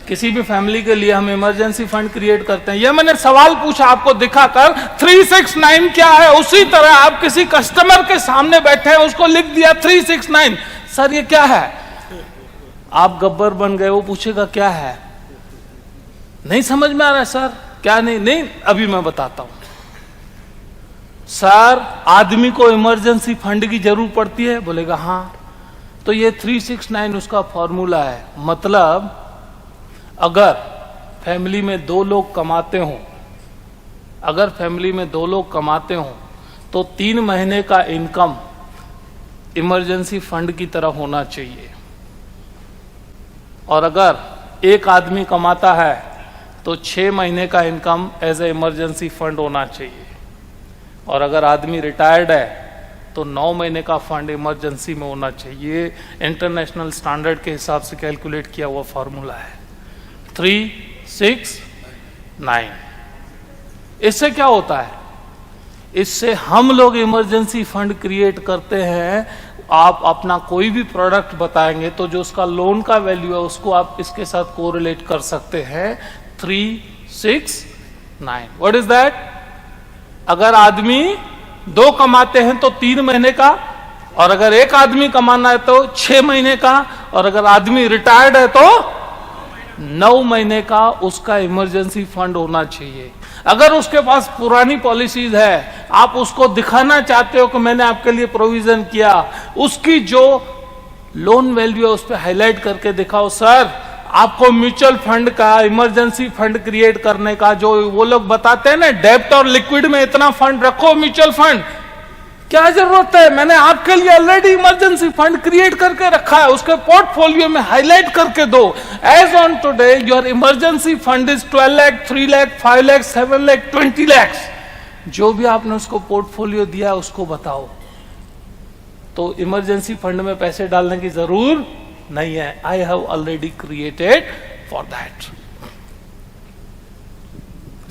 किसी भी फैमिली के लिए हम इमरजेंसी फंड क्रिएट करते हैं। ये मैंने सवाल पूछा आपको दिखाकर, 369 क्या है? उसी तरह आप किसी कस्टमर के सामने बैठे हैं, उसको लिख दिया 369। सर ये क्या है? आप गब्बर बन गए। वो पूछेगा क्या है? नहीं समझ में आ रहा है सर, क्या? नहीं, अभी मैं बताता हूं। सर आदमी को इमरजेंसी फंड की जरूरत पड़ती है, बोलेगा हाँ। तो ये 369 उसका फॉर्मूला है। मतलब अगर फैमिली में 2 लोग कमाते हो, अगर फैमिली में 2 लोग कमाते हो तो 3 महीने का इनकम इमरजेंसी फंड की तरह होना चाहिए। और अगर एक आदमी कमाता है तो 6 महीने का income as a emergency fund होना चाहिए। और अगर आदमी रिटायर्ड है तो 9 महीने का फंड इमरजेंसी में होना चाहिए। इंटरनेशनल स्टैंडर्ड के हिसाब से कैलकुलेट किया हुआ फॉर्मूला है 369। इससे क्या होता है? इससे हम लोग इमरजेंसी फंड क्रिएट करते हैं। आप अपना कोई भी प्रोडक्ट बताएंगे तो जो उसका लोन का वैल्यू है उसको आप इसके साथ कोरिलेट कर सकते हैं। 369 व्हाट इज दैट? अगर आदमी 2 कमाते हैं तो 3 महीने का, और अगर एक आदमी कमाना है तो 6 महीने का, और अगर आदमी रिटायर्ड है तो 9 महीने का उसका इमरजेंसी फंड होना चाहिए। अगर उसके पास पुरानी पॉलिसीज है, आप उसको दिखाना चाहते हो कि मैंने आपके लिए प्रोविजन किया, उसकी जो लोन वैल्यू है उस पर हाईलाइट करके दिखाओ। सर, आपको म्यूचुअल फंड का, इमरजेंसी फंड क्रिएट करने का जो वो लोग बताते हैं ना, डेब्ट और लिक्विड में इतना फंड रखो, म्यूचुअल फंड, क्या जरूरत है? मैंने आपके लिए ऑलरेडी इमरजेंसी फंड क्रिएट करके रखा है, उसके पोर्टफोलियो में हाईलाइट करके दो। As on today your emergency fund is 12 lakh, 3 lakh, 5 lakh, 7 lakh, 20 lakh. जो भी आपने उसको पोर्टफोलियो दिया उसको बताओ। तो इमरजेंसी फंड में पैसे डालने की जरूर नहीं है। I have already created for that.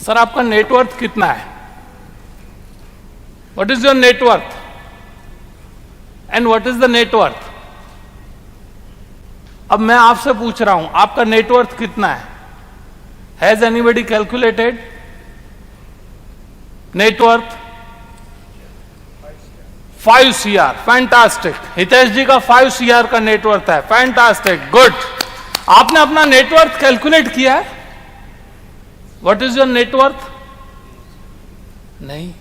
Sir, आपका नेटवर्थ कितना है? What is your net worth? And what is the net worth? अब मैं आपसे पूछ रहा हूं, आपका नेटवर्थ कितना है? Has anybody calculated? Net worth 5 CR, fantastic. Hitesh ji का 5 CR का नेटवर्थ है, फैंटास्टिक, गुड। आपने अपना नेटवर्थ कैलकुलेट किया है? What is your net worth? नहीं।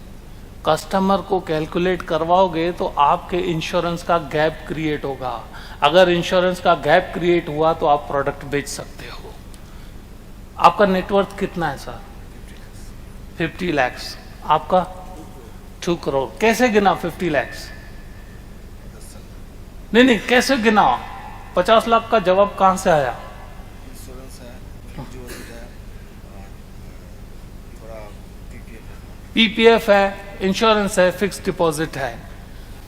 कस्टमर को कैलकुलेट करवाओगे तो आपके इंश्योरेंस का गैप क्रिएट होगा। अगर इंश्योरेंस का गैप क्रिएट हुआ तो आप प्रोडक्ट बेच सकते हो। आपका नेटवर्थ कितना है सर? 50 लाख। आपका 2 करोड़। कैसे गिना 50 लाख? नहीं, कैसे गिना? 50 लाख का जवाब कहां से आया? इंश्योरेंस है, पीपीएफ है, इंश्योरेंस है, फिक्स डिपॉजिट है।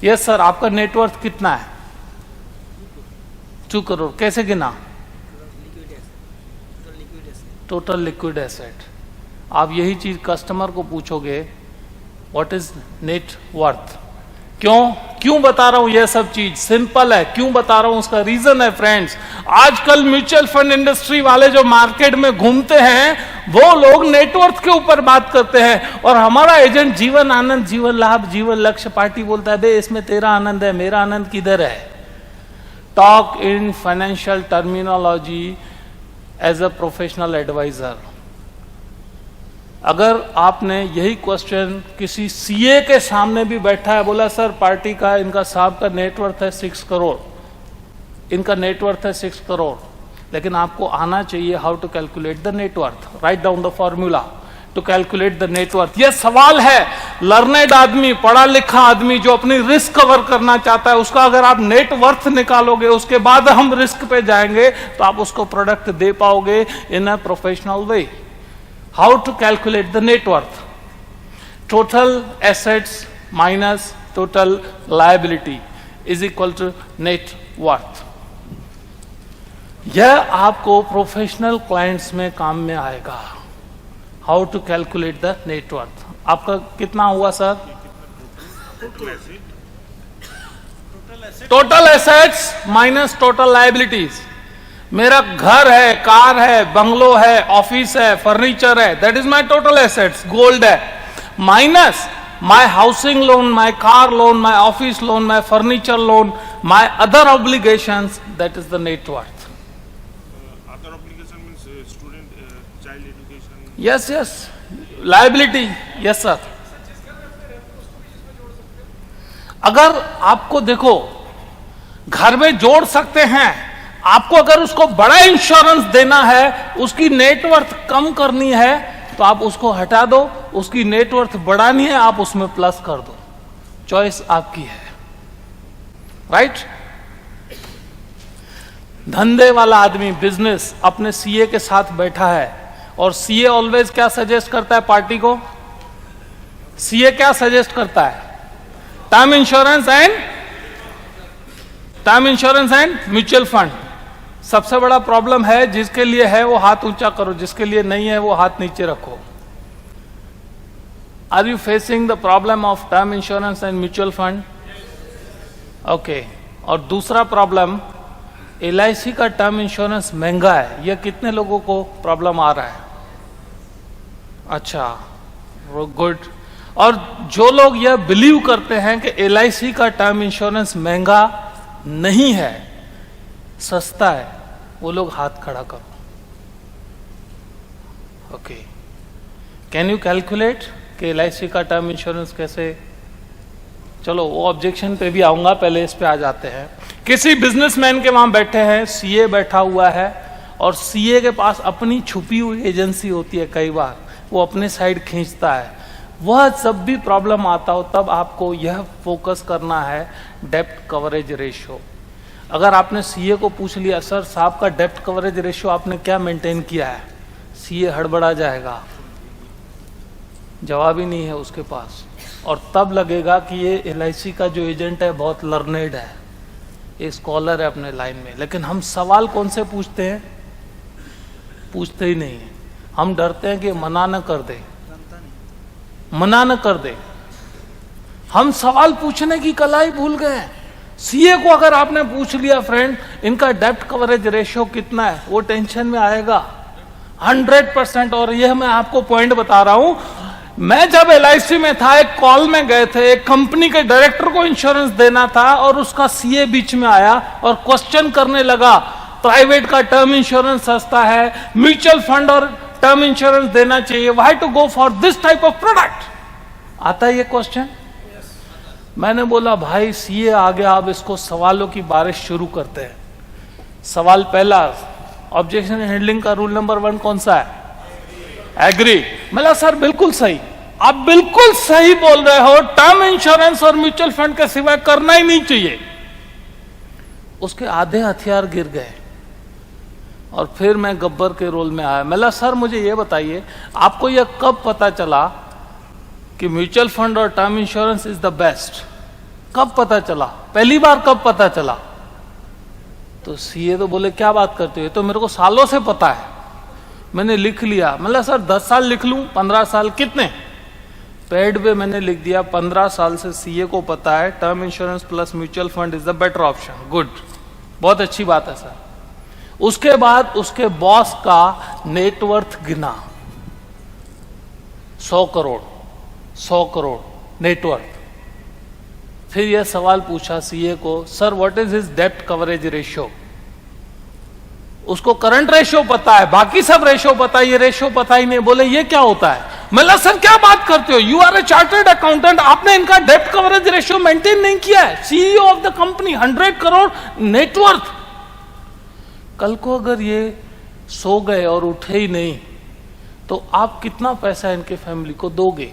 यस सर, आपका नेटवर्थ कितना है? 2 करोड़। कैसे गिना? Total liquid asset. आप यही चीज कस्टमर को पूछोगे, व्हाट इज नेट वर्थ? क्यों बता रहा हूं? यह सब चीज सिंपल है। क्यों बता रहा हूं? उसका रीजन है फ्रेंड्स। आजकल म्यूचुअल फंड इंडस्ट्री वाले जो मार्केट में घूमते हैं वो लोग नेटवर्थ के ऊपर बात करते हैं, और हमारा एजेंट जीवन आनंद, जीवन लाभ, जीवन लक्ष्य पार्टी बोलता है बे इसमें तेरा आनंद है, मेरा आनंद किधर है? Talk in financial terminology as a professional advisor. अगर आपने यही क्वेश्चन किसी सीए के सामने भी बैठा है, बोला सर पार्टी का, इनका साहब का नेटवर्थ है 6 करोड़, इनका नेटवर्थ है 6 करोड़, लेकिन आपको आना चाहिए how to calculate the net worth. Write down the formula to calculate the net worth. यह सवाल है, लर्नेड आदमी, पढ़ा लिखा आदमी जो अपनी रिस्क कवर करना चाहता है, उसका अगर आप नेटवर्थ निकालोगे उसके बाद हम रिस्क पे जाएंगे तो आप उसको प्रोडक्ट दे पाओगे in a professional way. How to calculate the net worth? Total assets minus total liability is equal to net worth. यह आपको प्रोफेशनल क्लाइंट्स में काम में आएगा। How to calculate the net worth? आपका कितना हुआ sir? Total assets minus total liabilities. मेरा घर है, कार है, बंगलो है, ऑफिस है, फर्नीचर है, that is my total assets. Gold है, minus my housing loan, my car loan, my office loan, my furniture loan, my other obligations, that is the net worth. Other obligation means student child education. Yes, liability. Yes sir. अगर आपको देखो घर में जोड़ सकते हैं, आपको अगर उसको बड़ा इंश्योरेंस देना है, उसकी नेटवर्थ कम करनी है तो आप उसको हटा दो, उसकी नेटवर्थ बढ़ानी है आप उसमें प्लस कर दो। चॉइस आपकी है। राइट? धंधे वाला आदमी, बिजनेस, अपने सीए के साथ बैठा है, और सीए ऑलवेज क्या सजेस्ट करता है पार्टी को? सीए क्या सजेस्ट करता है? Term insurance and mutual fund. सबसे बड़ा प्रॉब्लम है, जिसके लिए है वो हाथ ऊंचा करो, जिसके लिए नहीं है वो हाथ नीचे रखो। Are you facing the problem of term insurance and mutual fund? Okay. और दूसरा प्रॉब्लम, LIC का टर्म इंश्योरेंस महंगा है, यह कितने लोगों को प्रॉब्लम आ रहा है? अच्छा, गुड। और जो लोग यह बिलीव करते हैं कि LIC का टर्म इंश्योरेंस महंगा नहीं है, सस्ता है, वो लोग हाथ खड़ा करो। ओके, कैन यू कैलकुलेट कि LIC का टर्म इंश्योरेंस कैसे? चलो वो ऑब्जेक्शन पे भी आऊंगा, पहले इस पे आ जाते हैं। किसी बिजनेसमैन के वहां बैठे हैं, CA बैठा हुआ है, और CA के पास अपनी छुपी हुई एजेंसी होती है, कई बार वो अपने साइड खींचता है। वह जब भी प्रॉब्लम आता हो तब आपको यह फोकस करना है डेप्ट कवरेज रेशियो। अगर आपने CA को पूछ लिया, सर साहब का डेप्ट कवरेज रेशियो आपने क्या मेंटेन किया है, CA हड़बड़ा जाएगा, जवाब ही नहीं है उसके पास, और तब लगेगा कि ये LIC का जो एजेंट है बहुत लर्नेड है, ये स्कॉलर है अपने लाइन में। लेकिन हम सवाल कौन से पूछते हैं? पूछते ही नहीं है, हम डरते हैं कि मना न कर दे, मना न कर दे। हम सवाल पूछने की कला ही भूल गए हैं। CA को अगर आपने पूछ लिया, फ्रेंड इनका डेप्ट कवरेज रेशियो कितना है, वो टेंशन में आएगा 100%। और यह मैं आपको पॉइंट बता रहा हूं, मैं जब LIC में था, एक कॉल में गए थे, एक कंपनी के डायरेक्टर को इंश्योरेंस देना था, और उसका CA बीच में आया और क्वेश्चन करने लगा, प्राइवेट का टर्म इंश्योरेंस सस्ता है, म्यूचुअल फंड और टर्म इंश्योरेंस देना चाहिए, why to go for this type of product? आता है ये क्वेश्चन? मैंने बोला भाई CA आ गया, अब इसको सवालों की बारिश शुरू करते हैं। सवाल पहला, ऑब्जेक्शन हैंडलिंग का रूल नंबर 1 कौन सा है? एग्री। मतलब सर बिल्कुल सही, आप बिल्कुल सही बोल रहे हो, टर्म इंश्योरेंस और म्यूचुअल फंड के सिवाय करना ही नहीं चाहिए। उसके आधे हथियार गिर गए और फिर मैं गब्बर के रोल में आया। मतलब सर मुझे ये बताइए, आपको यह कब पता चला कि म्यूचुअल फंड और term insurance is the best? कब पता चला? पहली बार कब पता चला? तो CA तो बोले क्या बात करते हो, ये तो मेरे को सालों से पता है, मैंने लिख लिया। मतलब सर 10 साल लिख लूं, 15 साल, कितने? पेड पे मैंने लिख दिया 15 साल से CA को पता है term insurance plus mutual fund is the better option. Good, बहुत अच्छी बात है सर। उसके बाद उसके बॉस का नेटवर्थ गिना, 100 करोड़, 100 करोड़ नेटवर्थ। फिर यह सवाल पूछा CA को, सर व्हाट इज हिज डेप्ट कवरेज रेशियो? उसको करंट रेशियो पता है, बाकी सब रेशियो पता है, ये रेशियो पता ही नहीं। बोले ये क्या होता है? मतलब सर क्या बात करते हो, you are a chartered accountant, आपने इनका डेप्ट कवरेज रेशियो मेंटेन नहीं किया है। CEO of the company, 100 crore net worth. कल को अगर ये सो गए और उठे ही नहीं, तो आप कितना पैसा इनके फैमिली को दोगे?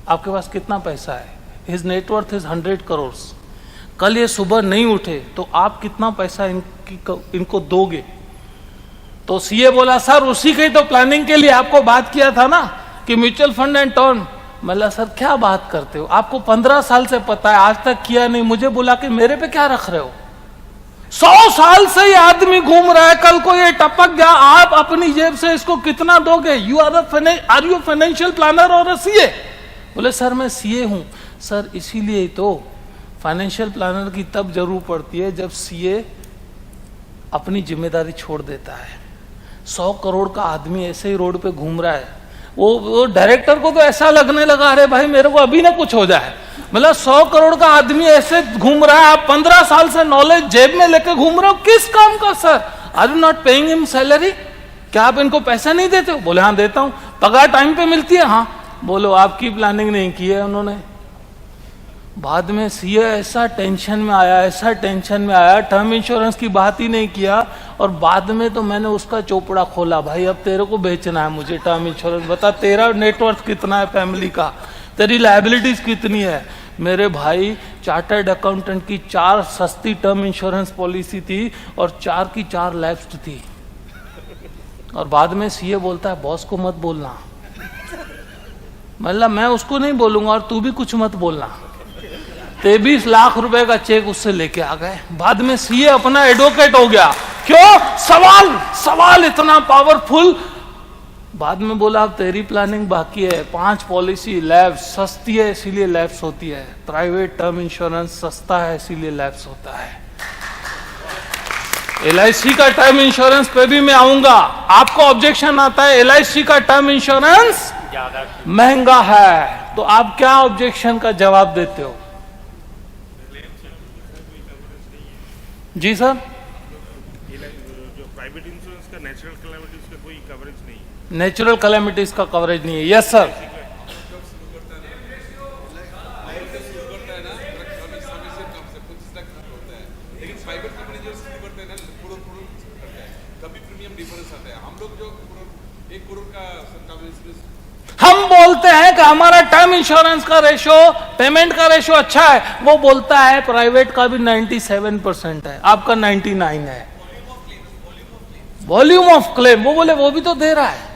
आपके पास कितना पैसा है? His net worth is 100 crore. कल ये सुबह नहीं उठे तो आप कितना पैसा इनको दोगे? तो CA बोला सर उसी की तो प्लानिंग के लिए आपको बात किया था ना कि म्यूचुअल फंड एंड टर्म। मतलब सर क्या बात करते हो, आपको 15 साल से पता है, आज तक किया नहीं, मुझे बुला के मेरे पे क्या रख रहे हो? 100 साल से ये आदमी घूम रहा है, कल को ये टपक गया, आप अपनी जेब से इसको कितना दोगे? You are you financial planner और CA? बोले सर मैं CA हूं। सर इसीलिए तो फाइनेंशियल प्लानर की तब जरूर पड़ती है जब CA अपनी जिम्मेदारी छोड़ देता है। 100 करोड़ का आदमी ऐसे ही रोड पे घूम रहा है, वो डायरेक्टर को तो ऐसा लगने लगा अरे भाई मेरे को अभी ना कुछ हो जाए। मतलब 100 करोड़ का आदमी ऐसे घूम रहा है, आप 15 साल से नॉलेज जेब में लेके घूम रहे हो, किस काम का sir? Are you not paying him salary? क्या आप इनको पैसा नहीं देते हो? बोले हाँ देता हूं। पगार टाइम पे मिलती है? हाँ। बोलो आपकी प्लानिंग नहीं की है उन्होंने। बाद में CA ऐसा टेंशन में आया, ऐसा टेंशन में आया, टर्म इंश्योरेंस की बात ही नहीं किया। और बाद में तो मैंने उसका चोपड़ा खोला, भाई अब तेरे को बेचना है मुझे टर्म इंश्योरेंस, बता तेरा नेटवर्थ कितना है फैमिली का, तेरी लायबिलिटीज कितनी है। मेरे भाई चार्टर्ड अकाउंटेंट की 4 सस्ती टर्म इंश्योरेंस पॉलिसी थी और 4 की 4 लैप्स्ड थी। और बाद में CA बोलता है बॉस को मत बोलना। मतलब मैं उसको नहीं बोलूंगा और तू भी कुछ मत बोलना। 23 लाख रुपए का चेक उससे लेके आ गए। बाद में CA अपना एडवोकेट हो गया। क्यों? सवाल इतना पावरफुल, बाद में बोला अब तेरी प्लानिंग बाकी है, 5 पॉलिसी लैब्स सस्ती है इसीलिए लैब्स होती है, प्राइवेट टर्म इंश्योरेंस सस्ता है इसीलिए लैब्स होता है। LIC का टर्म इंश्योरेंस पे भी मैं आऊंगा। आपको ऑब्जेक्शन आता है LIC का टर्म इंश्योरेंस महंगा है, तो आप क्या ऑब्जेक्शन का जवाब देते हो? जी सर, जो प्राइवेट इंश्योरेंस का नेचुरल कैलामिटीज का कोई कवरेज नहीं है। नेचुरल कैलामिटीज का कवरेज नहीं है। यस सर, हम बोलते हैं कि हमारा टर्म इंश्योरेंस का रेशो, पेमेंट का रेशो अच्छा है, वो बोलता है प्राइवेट का भी 97% है, आपका 99 है। वॉल्यूम ऑफ क्लेम, वो बोले वो भी तो दे रहा है।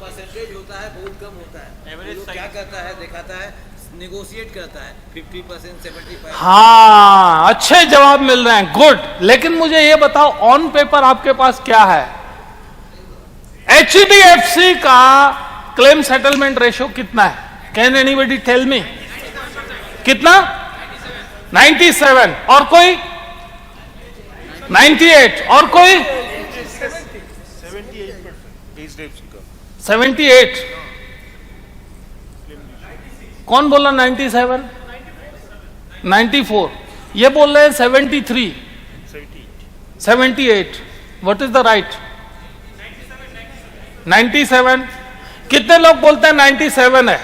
परसेंटेज होता है बहुत कम होता है। एवरेज क्या करता है दिखाता है, नेगोशिएट करता है 50%, 75%। हाँ, अच्छे जवाब मिल रहे हैं, गुड। लेकिन मुझे ये बताओ ऑन पेपर आपके पास क्या है? HDFC का क्लेम सेटलमेंट रेशो कितना है? Can anybody tell me? कितना? 97। और कोई? 98। और कोई? 78। कौन बोला 97? 94। ये बोल रहे हैं 73, 78। What is the right? 97। कितने लोग बोलते हैं 97 है?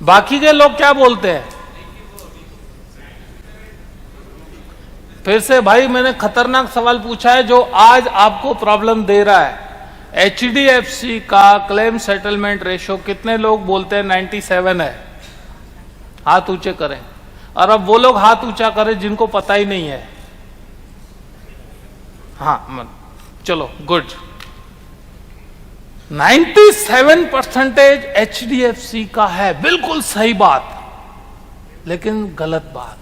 बाकी के लोग क्या बोलते हैं? फिर से भाई मैंने खतरनाक सवाल पूछा है जो आज आपको प्रॉब्लम दे रहा है। HDFC का क्लेम सेटलमेंट रेशो कितने लोग बोलते हैं 97 है? हाथ ऊंचे करें। और अब वो लोग हाथ ऊंचा करें जिनको पता ही नहीं है। हाँ चलो, गुड। 97% HDFC का है, बिल्कुल सही बात, लेकिन गलत बात।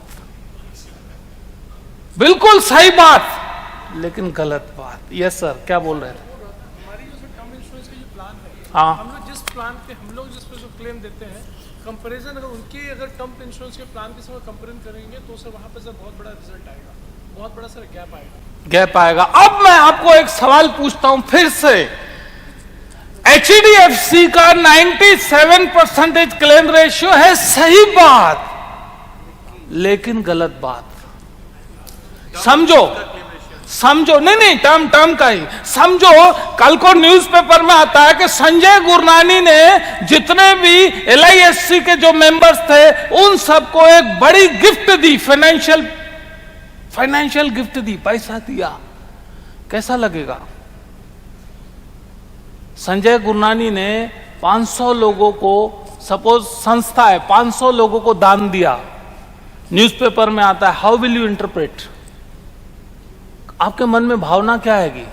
बिल्कुल सही बात लेकिन गलत बात। यस सर, क्या बोल रहे थे? हमारी जो टर्म इंश्योरेंस का जो प्लान है, हाँ, हम लोग जिस प्लान पे जिस पे जो क्लेम देते हैं, कंपैरिजन अगर उनके अगर टर्म इंश्योरेंस के प्लान के साथ कंपेयर करेंगे तो सर वहाँ पे सर बहुत बड़ा रिजल्ट आएगा, बहुत बड़ा सर गैप आएगा। अब मैं आपको एक सवाल पूछता हूं फिर से। HDFC का 97% क्लेम रेशियो है, सही बात, लेकिन गलत बात। समझो, नहीं, टर्म का ही समझो। कल को न्यूज़पेपर में आता है कि संजय गुरनानी ने जितने भी LIC के जो मेंबर्स थे उन सबको एक बड़ी गिफ्ट दी, फाइनेंशियल गिफ्ट दी, पैसा दिया। कैसा लगेगा? संजय गुरनानी ने 500 लोगों को, सपोज संस्था है, 500 लोगों को दान दिया, न्यूज़पेपर में आता है। How will you interpret? आपके मन में भावना क्या आएगी?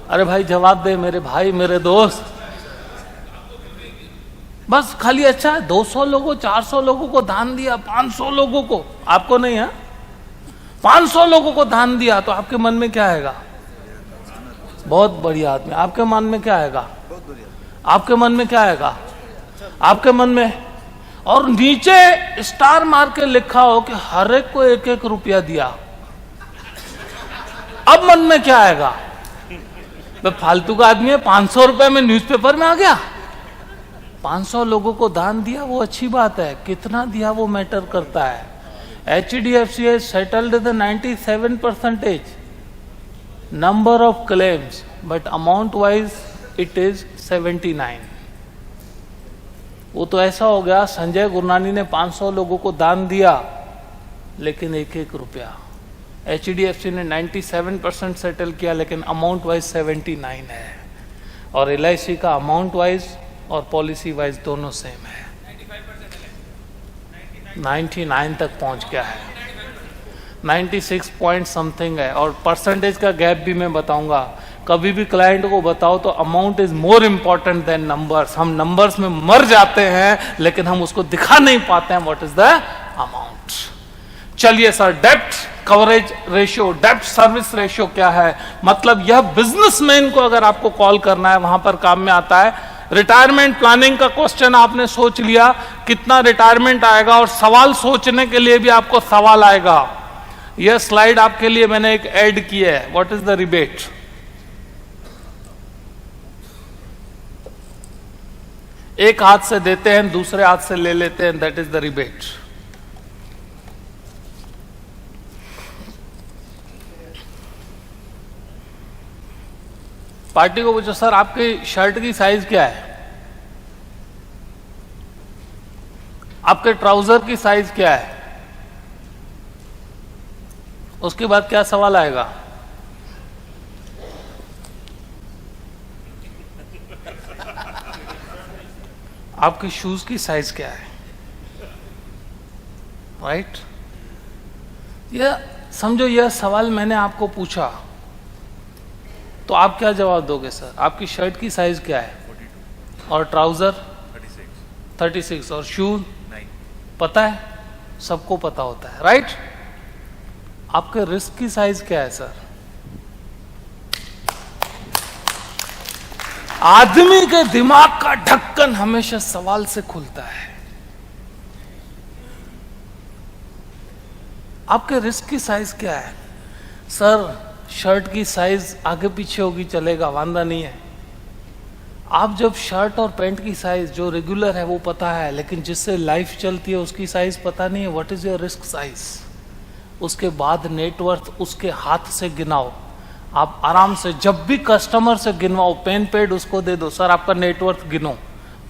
अरे भाई जवाब दे मेरे भाई, मेरे दोस्त। बस खाली अच्छा है, 200 लोगों 400 लोगों को दान दिया, 500 लोगों को, आपको नहीं है, 500 लोगों को दान दिया, तो आपके मन में क्या आएगा? बहुत बढ़िया आदमी। आपके मन में क्या आएगा? आपके मन में क्या आएगा? आपके मन में, और नीचे स्टार मार के लिखा हो कि हर एक को 1-1 रुपया दिया। अब मन में क्या आएगा? मैं फालतू का आदमी है, 500 रुपए में न्यूज़पेपर में आ गया। 500 लोगों को दान दिया, वो अच्छी बात है, कितना दिया वो मैटर करता है। HDFC has settled the 97% number of claims, but amount wise it is 79। वो तो ऐसा हो गया, संजय गुरनानी ने 500 लोगों को दान दिया, लेकिन 1-1 रुपया। HDFC ने 97% सेटल किया, लेकिन अमाउंट वाइज 79 है। और LIC का अमाउंट वाइज और पॉलिसी वाइज दोनों सेम है, 99 तक पहुंच गया है, 96 पॉइंट समथिंग है। और परसेंटेज का गैप भी मैं बताऊंगा। कभी भी क्लाइंट को बताओ तो amount is more important than numbers. हम नंबर्स में मर जाते हैं, लेकिन हम उसको दिखा नहीं पाते हैं व्हाट इज द अमाउंट। चलिए सर, डेब्ट कवरेज रेशियो, डेब्ट सर्विस रेशियो क्या है? मतलब यह बिजनेसमैन को अगर आपको कॉल करना है वहां पर काम में आता है। रिटायरमेंट प्लानिंग का क्वेश्चन आपने सोच लिया कितना रिटायरमेंट आएगा, और सवाल सोचने के लिए भी आपको सवाल आएगा। यह स्लाइड आपके लिए मैंने एक ऐड की है, व्हाट इज द रिबेट। एक हाथ से देते हैं, दूसरे हाथ से ले लेते हैं, that is the rebate. Party को पूछो, सर आपकी शर्ट की साइज क्या है, आपके ट्राउजर की साइज क्या है, उसके बाद क्या सवाल आएगा? आपकी शूज की साइज क्या है, राइट? यह समझो, यह सवाल मैंने आपको पूछा तो आप क्या जवाब दोगे? सर आपकी शर्ट की साइज क्या है, 42 और ट्राउजर 36 और शूज 9, पता है, सबको पता होता है, राइट? आपके रिस्क की साइज क्या है सर? आदमी के दिमाग का ढक्कन हमेशा सवाल से खुलता है। आपके रिस्क की साइज क्या है? सर शर्ट की साइज आगे पीछे होगी, चलेगा, वांदा नहीं है। आप जब शर्ट और पैंट की साइज जो रेगुलर है वो पता है, लेकिन जिससे लाइफ चलती है उसकी साइज पता नहीं है, what is your risk size? उसके बाद नेटवर्थ उसके हाथ से गिनाओ। आप आराम से जब भी कस्टमर से गिनवाओ, पेन पेड उसको दे दो, सर आपका नेटवर्थ गिनो,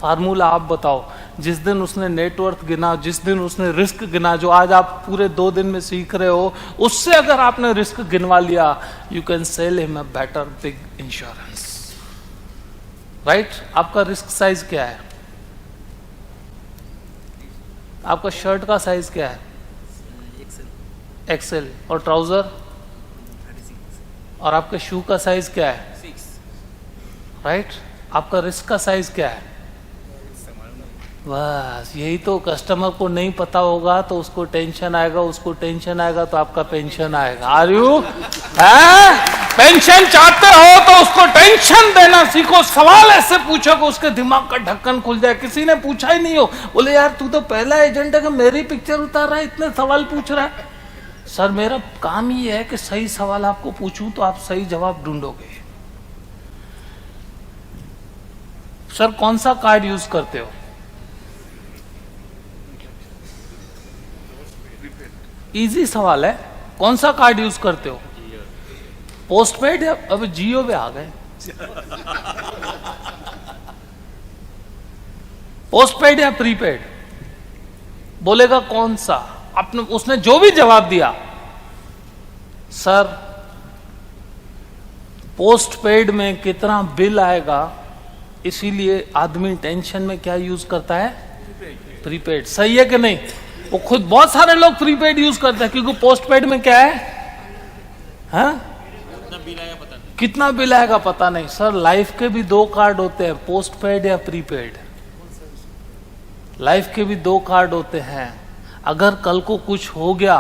फार्मूला आप बताओ। जिस दिन उसने नेटवर्थ गिना, जिस दिन उसने रिस्क गिना, जो आज आप पूरे 2 दिन में सीख रहे हो, उससे अगर आपने रिस्क गिनवा लिया, you can sell him a better big insurance, right? आपका रिस्क साइज क्या है? आपका शर्ट का साइज क्या है? एक्सेल। और ट्राउजर? 36। और आपके शू का साइज क्या है? 6, राइट? आपका रिस्क का साइज क्या है? बस यही तो कस्टमर को नहीं पता होगा तो उसको टेंशन आएगा, उसको टेंशन आएगा तो आपका पेंशन आएगा। आर यू पेंशन चाहते हो तो उसको टेंशन देना सीखो। सवाल ऐसे पूछो कि उसके दिमाग का ढक्कन खुल जाए। किसी ने पूछा ही नहीं हो, बोले यार तू तो पहला एजेंट है कि मेरी पिक्चर उतार रहा है, इतने सवाल पूछ रहा है। सर मेरा काम ही है कि सही सवाल आपको पूछूं तो आप सही जवाब ढूंढोगे। सर कौन सा कार्ड यूज करते हो? इजी सवाल है, कौन सा कार्ड यूज करते हो? पोस्टपेड या अब जियो पे आ गए? पोस्टपेड या प्रीपेड? बोलेगा कौन सा? आपने उसने जो भी जवाब दिया, सर पोस्टपेड में कितना बिल आएगा, इसीलिए आदमी टेंशन में क्या यूज करता है? प्रीपेड। सही है कि नहीं? वो खुद बहुत सारे लोग प्रीपेड यूज करते हैं क्योंकि पोस्टपेड में क्या है, हाँ? कितना बिल आएगा पता नहीं। सर लाइफ के भी 2 कार्ड होते हैं, पोस्टपेड या प्रीपेड। लाइफ के भी 2 कार्ड होते हैं। अगर कल को कुछ हो गया,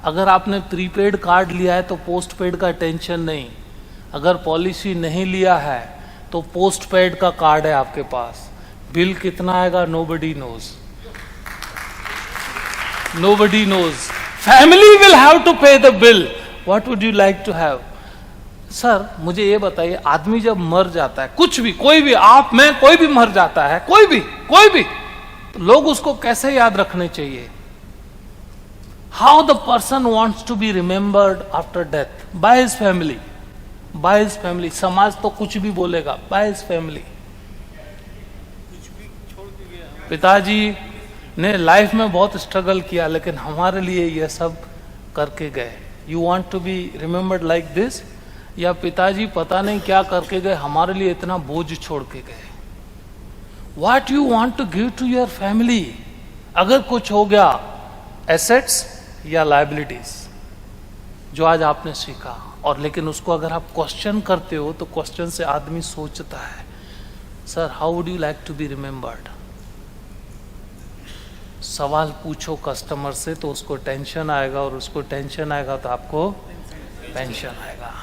अगर आपने प्रीपेड कार्ड लिया है तो पोस्टपेड का टेंशन नहीं। अगर पॉलिसी नहीं लिया है तो पोस्टपेड का कार्ड है आपके पास। बिल कितना आएगा nobody knows, nobody knows. Family will have to pay the bill. What would you like to have? Sir मुझे ये बताइए, आदमी जब मर जाता है, कुछ भी, कोई भी, आप में कोई भी मर जाता है, कोई भी, तो लोग उसको कैसे याद रखने चाहिए? How the person wants to be remembered after death? By his family. By his family. समाज तो कुछ भी बोलेगा, by his family. पिताजी ने लाइफ में बहुत स्ट्रगल किया लेकिन हमारे लिए यह सब करके गए। You want to be remembered like this? या पिताजी पता नहीं क्या करके गए, हमारे लिए इतना बोझ छोड़ के गए। What you want to give to your family? अगर कुछ हो गया, एसेट्स या लायबिलिटीज, जो आज आपने सीखा, और लेकिन उसको अगर आप क्वेश्चन करते हो तो क्वेश्चन से आदमी सोचता है, sir how would you like to be remembered? सवाल पूछो कस्टमर से तो उसको टेंशन आएगा, और उसको टेंशन आएगा तो आपको पेंशन आएगा।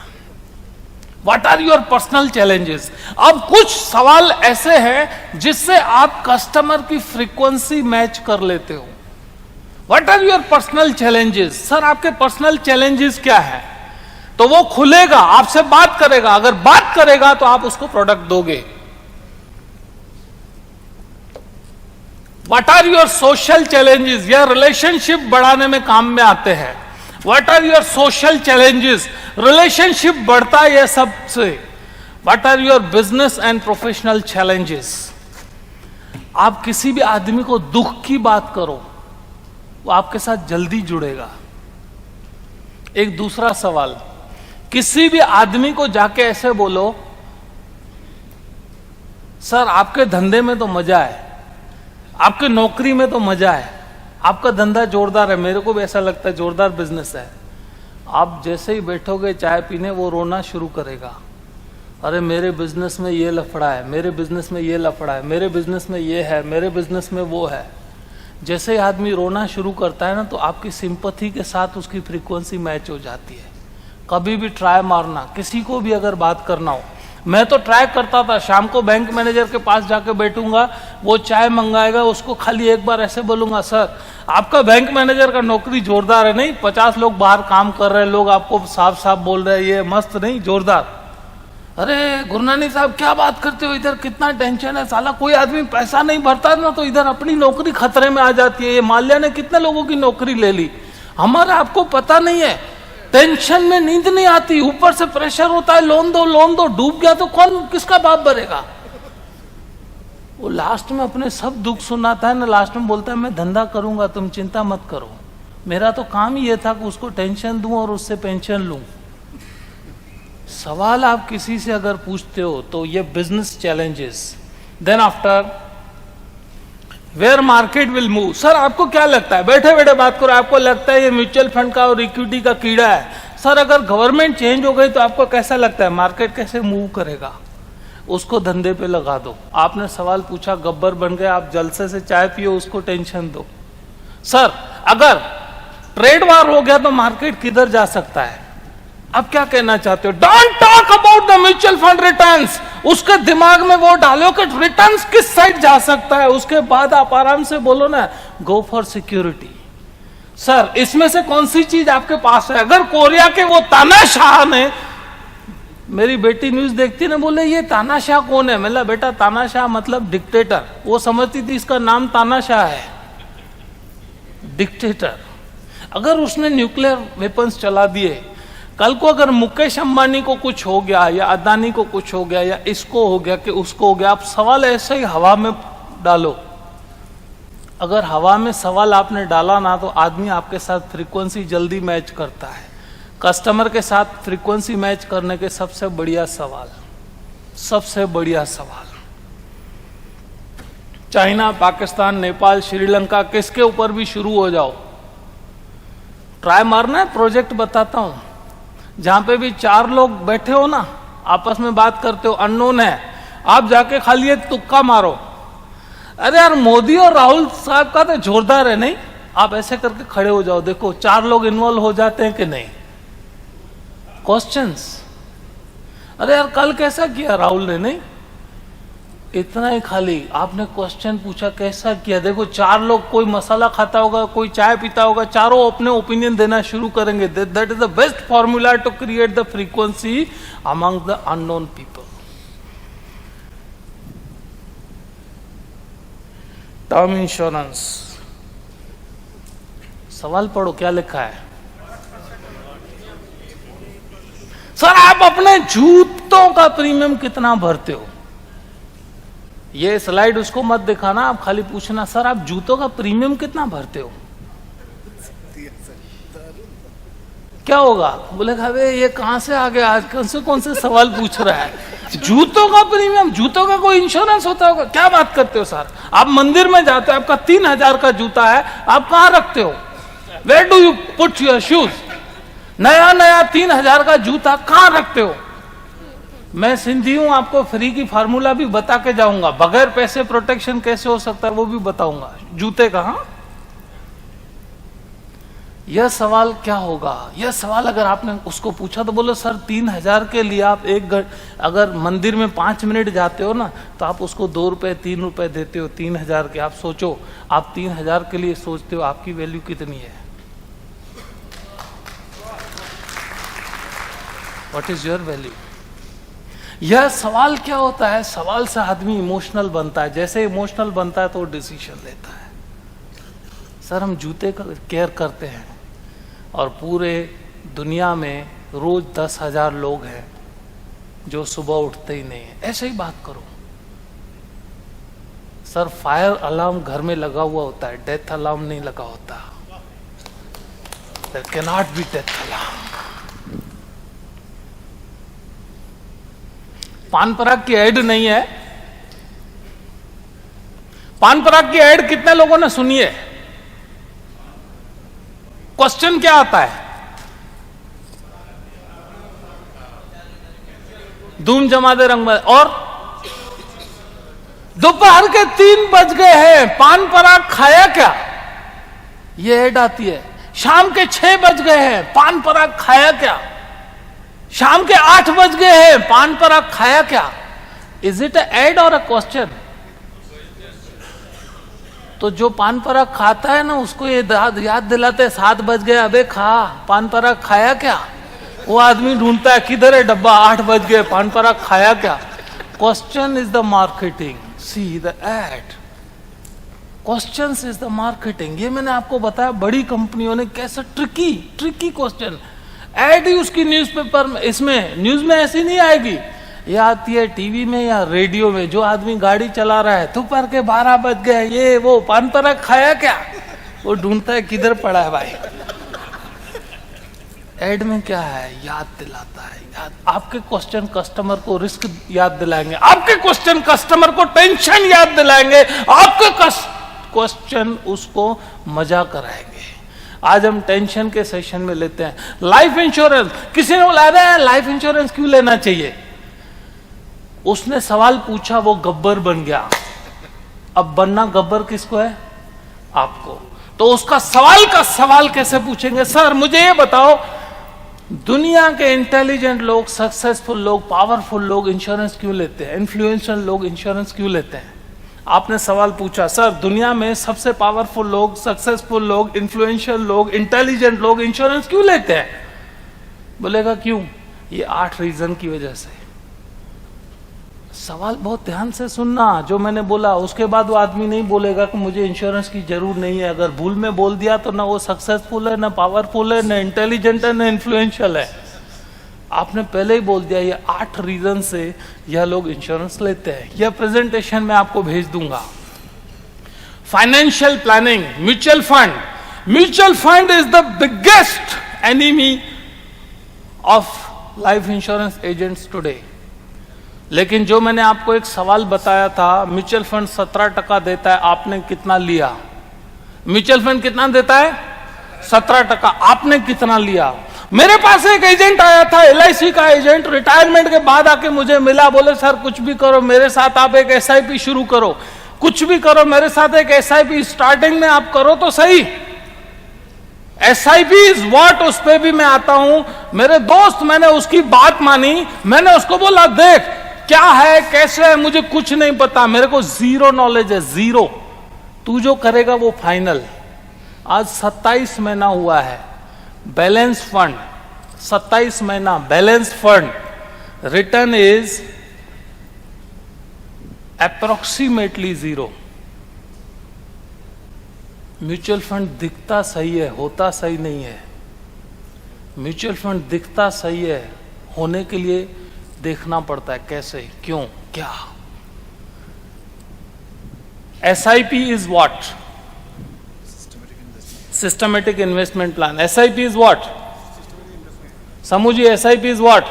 What are your personal challenges? अब कुछ सवाल ऐसे हैं जिससे आप कस्टमर की फ्रीक्वेंसी मैच कर लेते हो। What are your personal challenges? Sir आपके पर्सनल चैलेंजेस क्या है? तो वो खुलेगा, आपसे बात करेगा। अगर बात करेगा तो आप उसको प्रोडक्ट दोगे। What are your social challenges? यह रिलेशनशिप बढ़ाने में काम में आते हैं। What are your social challenges? Relationship बढ़ता है यह सबसे। What are your business and professional challenges? आप किसी भी आदमी को दुख की बात करो, वो आपके साथ जल्दी जुड़ेगा। एक दूसरा सवाल, किसी भी आदमी को जाके ऐसे बोलो, सर आपके धंधे में तो मजा है, आपके नौकरी में तो मजा है, आपका धंधा जोरदार है, मेरे को भी ऐसा लगता है जोरदार बिजनेस है। आप जैसे ही बैठोगे चाय पीने, वो रोना शुरू करेगा, अरे मेरे बिजनेस में ये लफड़ा है, मेरे बिजनेस में ये लफड़ा है, मेरे बिजनेस में ये है, मेरे बिजनेस में वो है। जैसे ही आदमी रोना शुरू करता है ना, तो आपकी सिंपैथी के साथ उसकी फ्रीक्वेंसी मैच हो जाती है। कभी भी ट्राई मारना, किसी को भी अगर बात करना हो। मैं तो ट्राई करता था, शाम को बैंक मैनेजर के पास जाके बैठूंगा, वो चाय मंगाएगा, उसको खाली एक बार ऐसे बोलूंगा, सर आपका बैंक मैनेजर का नौकरी जोरदार है नहीं? 50 लोग बाहर काम कर रहे हैं, लोग आपको साफ साफ बोल रहे हैं ये मस्त नहीं, जोरदार। अरे गुरनानी साहब क्या बात करते हो, इधर कितना टेंशन है, साला कोई आदमी पैसा नहीं भरता ना तो इधर अपनी नौकरी खतरे में आ जाती है। ये माल्या ने कितने लोगों की नौकरी ले ली, हमारा आपको पता नहीं है। टेंशन में नींद नहीं आती, ऊपर से प्रेशर होता है, लोन दो, डूब गया तो कौन किसका बाप भरेगा? वो लास्ट में अपने सब दुख सुनाता है ना, लास्ट में बोलता है मैं धंधा करूंगा, तुम चिंता मत करो। मेरा तो काम ही ये था कि उसको टेंशन दूं और उससे पेंशन लूं। सवाल आप किसी से अगर पूछते हो तो ये business challenges. Then after where market will move. Sir आपको क्या लगता है, बैठे बैठे बात करो, आपको लगता है ये म्यूचुअल फंड का और इक्विटी का कीड़ा है। सर अगर गवर्नमेंट चेंज हो गई तो आपको कैसा लगता है, मार्केट कैसे मूव करेगा? उसको धंधे पे लगा दो। आपने सवाल पूछा, गब्बर बन गए, आप जलसे से चाय पियो, उसको टेंशन दो। सर अगर ट्रेड वार हो गया तो मार्केट किधर जा सकता है? आप क्या कहना चाहते हो? Don't talk about the mutual fund returns. उसके दिमाग में वो डालो कि रिटर्न्स किस साइड जा सकता है, उसके बाद आप आराम से बोलो ना, गो फॉर सिक्योरिटी। सर इसमें से कौन सी चीज आपके पास है? अगर कोरिया के वो तानाशाह ने, मेरी बेटी न्यूज देखती ना, बोले ये तानाशाह कौन है? मतलब बेटा तानाशाह मतलब डिक्टेटर, वो समझती थी इसका नाम तानाशाह है, डिक्टेटर। अगर उसने न्यूक्लियर वेपन्स चला दिए, कल को अगर मुकेश अंबानी को कुछ हो गया या अदानी को कुछ हो गया या इसको हो गया कि उसको हो गया, आप सवाल ऐसे ही हवा में डालो। अगर हवा में सवाल आपने डाला ना तो आदमी आपके साथ फ्रीक्वेंसी जल्दी मैच करता है। कस्टमर के साथ फ्रीक्वेंसी मैच करने के सबसे बढ़िया सवाल, सबसे बढ़िया सवाल, चाइना, पाकिस्तान, नेपाल, श्रीलंका, किसके ऊपर भी शुरू हो जाओ, ट्राई मारना है। प्रोजेक्ट बताता हूं, जहां पे भी 4 लोग बैठे हो ना, आपस में बात करते हो, अननोन है, आप जाके खाली एक तुक्का मारो, अरे यार मोदी और राहुल साहब का तो जोरदार है नहीं? आप ऐसे करके खड़े हो जाओ, देखो 4 लोग इन्वॉल्व हो जाते हैं कि नहीं। क्वेश्चंस, अरे यार कल कैसा किया राहुल ने, नहीं? इतना ही खाली आपने क्वेश्चन पूछा, कैसा किया? देखो 4 लोग, कोई मसाला खाता होगा, कोई चाय पीता होगा, चारों अपने ओपिनियन देना शुरू करेंगे। That is the best formula to create the frequency among the unknown people. Term insurance, सवाल पढ़ो क्या लिखा है। सर आप अपने जूतों का प्रीमियम कितना भरते हो? ये स्लाइड उसको मत दिखाना, आप खाली पूछना, सर आप जूतों का प्रीमियम कितना भरते हो? क्या होगा? बोलेगा अबे ये कहां से आ गया, आज कौन से सवाल पूछ रहा है? जूतों का प्रीमियम, जूतों का कोई इंश्योरेंस होता होगा? क्या बात करते हो सर? आप मंदिर में जाते हो, आपका 3000 का जूता है, आप कहां रखते हो? Where do you put your shoes? नया नया 3000 का जूता कहां रखते हो? मैं सिंधी हूं, आपको फ्री की फार्मूला भी बता के जाऊंगा, बगैर पैसे प्रोटेक्शन कैसे हो सकता है वो भी बताऊंगा। जूते कहां? यह सवाल क्या होगा, यह सवाल अगर आपने उसको पूछा तो बोलो सर 3000 के लिए आप अगर मंदिर में 5 मिनट जाते हो ना तो आप उसको 2 रुपए 3 रुपए देते हो 3000 के। आप सोचो, आप 3000 के लिए सोचते हो आपकी वैल्यू कितनी है? What is your value? यह सवाल क्या होता है, सवाल से आदमी इमोशनल बनता है, जैसे इमोशनल बनता है तो वो डिसीजन लेता है। सर हम जूते का केयर करते हैं और पूरे दुनिया में रोज 10,000 लोग हैं जो सुबह उठते ही नहीं है, ऐसे ही बात करो। सर फायर अलार्म घर में लगा हुआ होता है, डेथ अलार्म नहीं लगा होता। There can not be death alarm. Pan Parag की ऐड नहीं है। पान पराग की ऐड कितने लोगों ने सुनी है? क्वेश्चन क्या आता है? धूम जमा दे रंग में, और दोपहर के 3 बज गए हैं, पान पराग खाया क्या? ये ऐड आती है। शाम के 6 बज गए हैं, पान पराग खाया क्या? शाम के 8 बज गए हैं, पान पराग खाया क्या? इज इट अ एड और अ क्वेश्चन? तो जो पान पराग खाता है ना उसको ये याद दिलाते 7 बज गए, अबे खा, पान पराग खाया क्या? वो आदमी ढूंढता है किधर है डब्बा, 8 बज गए, पान पराग खाया क्या? Question is the marketing, see the ad. Question is the marketing. ये मैंने आपको बताया बड़ी कंपनियों ने कैसे ट्रिकी क्वेश्चन ऐड ही उसकी न्यूज़पेपर में, इसमें न्यूज में ऐसी नहीं आएगी, ये आती है टीवी में या रेडियो में। जो आदमी गाड़ी चला रहा है, दोपहर के 12 बज गए, ये वो पान पराग खाया क्या? वो ढूंढता है किधर पड़ा है भाई। ऐड में क्या है? याद दिलाता है। याद, आपके क्वेश्चन कस्टमर को रिस्क याद दिलाएंगे, आपके क्वेश्चन कस्टमर को टेंशन याद दिलाएंगे, आपके क्वेश्चन उसको मजा कराएंगे। आज हम टेंशन के सेशन में लेते हैं लाइफ इंश्योरेंस। किसी ने बोला रहा लाइफ इंश्योरेंस क्यों लेना चाहिए? उसने सवाल पूछा, वो गब्बर बन गया। अब बनना गब्बर किसको है? आपको। तो उसका सवाल का सवाल कैसे पूछेंगे? सर मुझे ये बताओ, दुनिया के इंटेलिजेंट लोग, सक्सेसफुल लोग, पावरफुल लोग इंश्योरेंस क्यों लेते हैं? इन्फ्लुएंशियल लोग इंश्योरेंस क्यों लेते हैं? आपने सवाल पूछा, सर दुनिया में सबसे पावरफुल लोग, सक्सेसफुल लोग, इन्फ्लुएंशियल लोग, इंटेलिजेंट लोग इंश्योरेंस क्यों लेते हैं? बोलेगा क्यों? ये 8 रीजन की वजह से। सवाल बहुत ध्यान से सुनना जो मैंने बोला, उसके बाद वो आदमी नहीं बोलेगा कि मुझे इंश्योरेंस की जरूर नहीं है। अगर भूल में बोल दिया तो ना वो सक्सेसफुल है, ना पावरफुल है, ना इंटेलिजेंट है, ना इन्फ्लुएंशियल है। आपने पहले ही बोल दिया ये 8 रीजन से यह लोग इंश्योरेंस लेते हैं। यह प्रेजेंटेशन में आपको भेज दूंगा। Financial planning, mutual fund. Mutual fund is the biggest enemy of life insurance agents today. लेकिन जो मैंने आपको एक सवाल बताया था, म्यूचुअल फंड 17% देता है, आपने कितना लिया? म्यूचुअल फंड कितना देता है? 17%। आपने कितना लिया? मेरे पास एक एजेंट आया था, LIC का एजेंट, रिटायरमेंट के बाद आके मुझे मिला। बोले सर कुछ भी करो मेरे साथ, आप एक SIP शुरू करो, कुछ भी करो मेरे साथ एक SIP स्टार्टिंग में आप करो तो सही। SIP इज व्हाट, उस पर भी मैं आता हूं। मेरे दोस्त, मैंने उसकी बात मानी, मैंने उसको बोला देख क्या है कैसे है मुझे कुछ नहीं पता, मेरे को जीरो नॉलेज है, जीरो। तू जो करेगा वो फाइनल। आज 27 महीना हुआ है, बैलेंस फंड 27 महीना balance fund, return is approximately 0। Mutual fund दिखता सही है, होता सही नहीं है। म्यूचुअल फंड दिखता सही है, होने के लिए देखना पड़ता है कैसे, क्यों, क्या। SIP is what? Systematic investment plan. SIP is what? समझिए SIP इज व्हाट?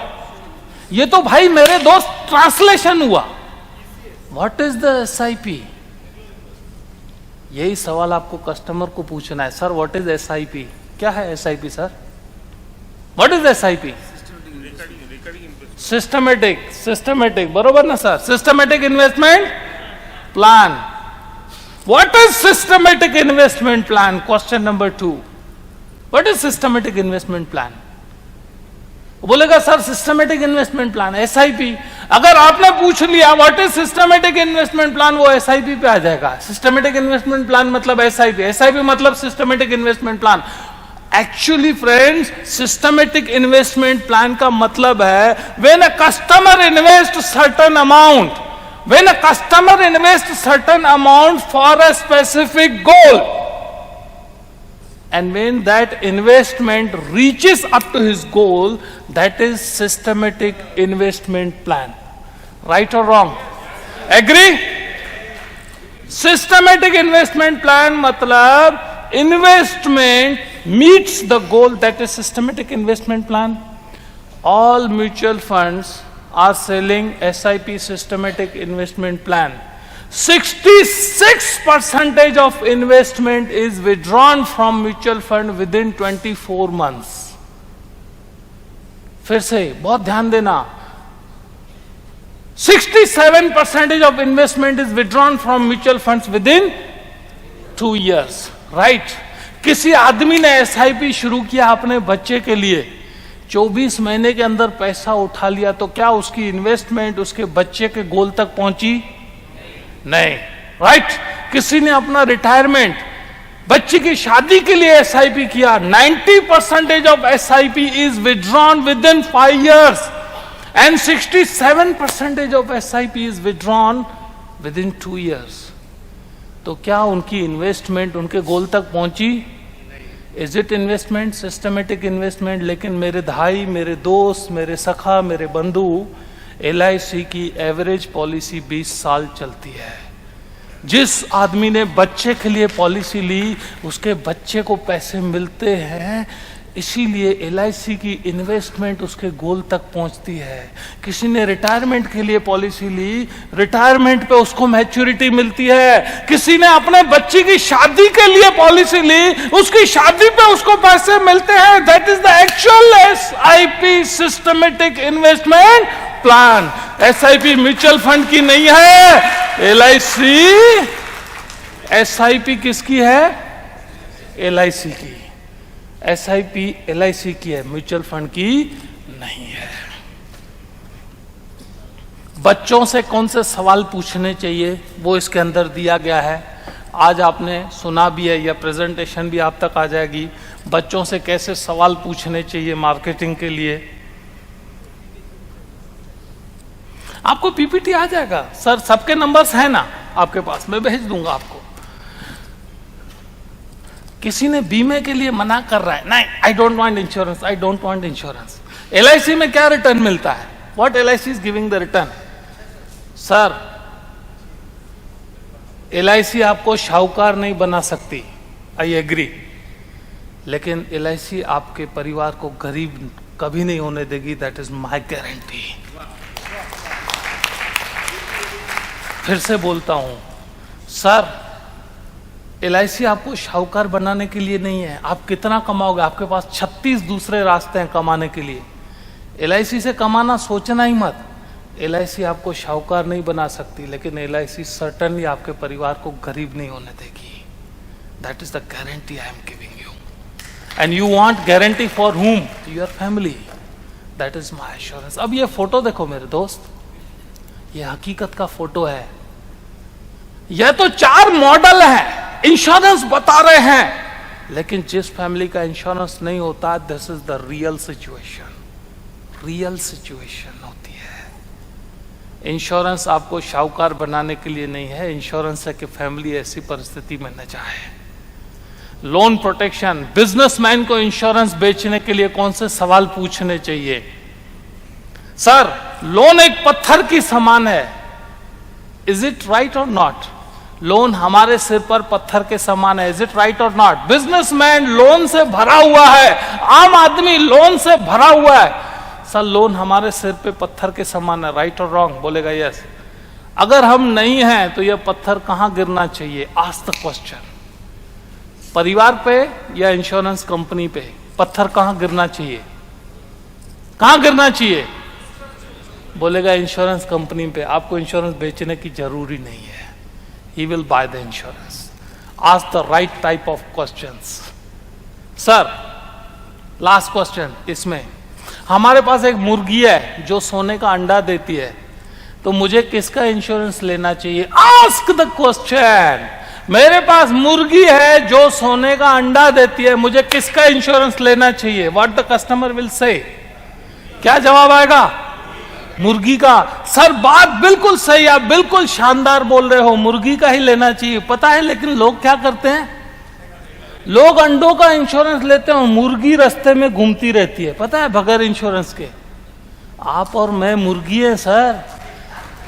ये तो भाई मेरे दोस्त ट्रांसलेशन हुआ। What is the SIP? यही सवाल आपको कस्टमर को पूछना है, सर व्हाट इज SIP? क्या है SIP sir? What is SIP? Systematic, बरोबर ना sir? Systematic investment plan. What is systematic investment plan? Question number 2। What is systematic investment plan? बोलेगा sir systematic investment plan SIP. अगर आपने पूछ लिया what is systematic investment plan, वो SIP पे आ जाएगा। सिस्टमेटिक इन्वेस्टमेंट प्लान मतलब एसआईपी, एसआईपी मतलब systematic investment plan. Actually friends, systematic investment plan का मतलब है when a customer invest certain amount, when a customer invest certain amount for a specific goal, and when that investment reaches up to his goal, that is systematic investment plan. Right or wrong? Agree? Systematic investment plan matlab investment meets the goal, that is systematic investment plan. All mutual funds are selling SIP, systematic investment plan. 66% of investment is withdrawn from mutual fund within 24 months. फिर से बहुत ध्यान देना, 67% of investment is withdrawn from mutual funds within 2 years. Right? किसी आदमी ने SIP शुरू किया अपने बच्चे के लिए, 24 महीने के अंदर पैसा उठा लिया, तो क्या उसकी इन्वेस्टमेंट उसके बच्चे के गोल तक पहुंची? नहीं। राइट? किसी ने अपना रिटायरमेंट, बच्चे की शादी के लिए एसआईपी किया, 90% of SIP is withdrawn with in 5 years and 67% of SIP is withdrawn with in 2 years. तो क्या उनकी इन्वेस्टमेंट उनके गोल तक पहुंची? Is it investment? Systematic investment. लेकिन मेरे भाई, मेरे दोस्त, मेरे सखा, मेरे बंधु, LIC की एवरेज पॉलिसी 20 साल चलती है। जिस आदमी ने बच्चे के लिए पॉलिसी ली, उसके बच्चे को पैसे मिलते हैं, इसीलिए LIC की इन्वेस्टमेंट उसके गोल तक पहुंचती है। किसी ने रिटायरमेंट के लिए पॉलिसी ली, रिटायरमेंट पे उसको मैच्योरिटी मिलती है। किसी ने अपने बच्चे की शादी के लिए पॉलिसी ली, उसकी शादी पे उसको पैसे मिलते हैं। That is the actual SIP, systematic investment plan. SIP mutual fund की नहीं है, LIC SIP किसकी है? LIC की। SIP LIC की है, म्यूचुअल फंड की नहीं है। बच्चों से कौन से सवाल पूछने चाहिए वो इसके अंदर दिया गया है। आज आपने सुना भी है, या प्रेजेंटेशन भी आप तक आ जाएगी। बच्चों से कैसे सवाल पूछने चाहिए मार्केटिंग के लिए। आपको PPT आ जाएगा सर, सबके नंबर्स हैं ना आपके पास, मैं भेज दूंगा आपको। किसी ने बीमे के लिए मना कर रहा है, नहीं I don't want insurance, I don't want insurance. LIC में क्या रिटर्न मिलता है? What LIC is giving the return? Sir LIC आपको शाहूकार नहीं बना सकती, आई एग्री, लेकिन LIC आपके परिवार को गरीब कभी नहीं होने देगी, दैट इज माई गारंटी। फिर से बोलता हूं सर, LIC आपको शाहूकार बनाने के लिए नहीं है। आप कितना कमाओगे? आपके पास 36 दूसरे रास्ते हैं कमाने के लिए। LIC से कमाना सोचना ही मत। LIC आपको शाहूकार नहीं बना सकती, लेकिन LIC सर्टनली आपके परिवार को गरीब नहीं होने देगी। That is the guarantee I am giving you. And you want guarantee for whom? Your family. That is my assurance. अब ये फोटो देखो मेरे दोस्त, ये हकीकत का फोटो है। यह तो 4 मॉडल है, इंश्योरेंस बता रहे हैं, लेकिन जिस फैमिली का इंश्योरेंस नहीं होता, this is the real situation. Real situation होती है। इंश्योरेंस आपको शाहूकार बनाने के लिए नहीं है, इंश्योरेंस है कि फैमिली ऐसी परिस्थिति में न जाए। लोन प्रोटेक्शन, बिजनेसमैन को इंश्योरेंस बेचने के लिए कौन से सवाल पूछने चाहिए? सर लोन एक पत्थर की समान है, इज इट राइट और नॉट? लोन हमारे सिर पर पत्थर के समान है, इज इट राइट और नॉट? बिजनेसमैन लोन से भरा हुआ है, आम आदमी लोन से भरा हुआ है। सर लोन हमारे सिर पे पत्थर के समान है, राइट और रॉन्ग? बोलेगा यस। अगर हम नहीं हैं तो यह पत्थर कहां गिरना चाहिए? Ask the question. परिवार पे या इंश्योरेंस कंपनी पे? पत्थर कहां गिरना चाहिए? कहां गिरना चाहिए? बोलेगा इंश्योरेंस कंपनी पे। आपको इंश्योरेंस बेचने की जरूरी नहीं है, he will buy the insurance. Ask the right type of questions. Sir last question इसमें, हमारे पास एक मुर्गी है जो सोने का अंडा देती है, तो मुझे किसका इंश्योरेंस लेना चाहिए? Ask the question. मेरे पास मुर्गी है जो सोने का अंडा देती है, मुझे किसका इंश्योरेंस लेना चाहिए? What the customer will say. क्या जवाब आएगा? मुर्गी का। सर बात बिल्कुल सही, आप बिल्कुल शानदार बोल रहे हो, मुर्गी का ही लेना चाहिए। पता है लेकिन लोग क्या करते हैं, लोग अंडों का इंश्योरेंस लेते हैं, मुर्गी रास्ते में घूमती रहती है, पता है, बगैर इंश्योरेंस के। आप और मैं मुर्गी है सर।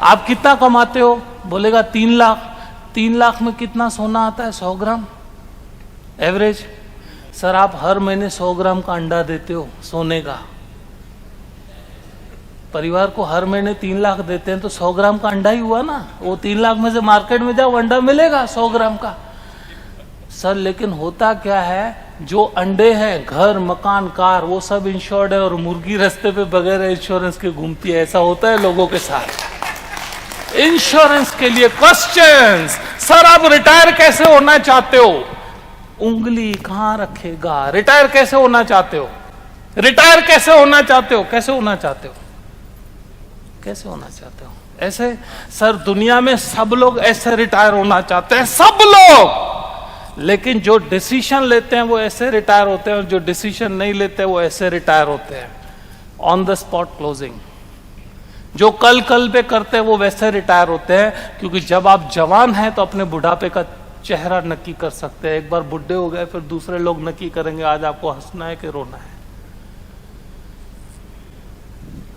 आप कितना कमाते हो? बोलेगा 3 लाख। 3 लाख में कितना सोना आता है? 100 ग्राम एवरेज। सर आप हर महीने 100 ग्राम का अंडा देते हो सोने का, परिवार को हर महीने 3 लाख देते हैं, तो 100 ग्राम का अंडा ही हुआ ना। वो 3 लाख में से मार्केट में जाओ, अंडा मिलेगा 100 ग्राम का। सर लेकिन होता क्या है, जो अंडे हैं, घर मकान कार, वो सब इंश्योर्ड है, और मुर्गी रास्ते पे बगैर इंश्योरेंस के घूमती है। ऐसा होता है लोगों के साथ। इंश्योरेंस के लिए क्वेश्चंस। सर आप रिटायर कैसे होना चाहते हो? उंगली कहां रखेगा? रिटायर कैसे होना चाहते हो? रिटायर कैसे होना चाहते हो? कैसे होना चाहते हो? कैसे होना चाहते हो? ऐसे। सर दुनिया में सब लोग ऐसे रिटायर होना चाहते हैं, सब लोग, लेकिन जो डिसीजन लेते हैं वो ऐसे रिटायर होते हैं, और जो डिसीजन नहीं लेते वो ऐसे रिटायर होते हैं। On the spot closing. जो कल पे करते हैं वो वैसे रिटायर होते हैं, क्योंकि जब आप जवान हैं तो अपने बुढ़ापे का चेहरा नक्की कर सकते हैं। एक बार बुढ़े हो गए फिर दूसरे लोग नक्की करेंगे आज आपको हंसना है कि रोना है।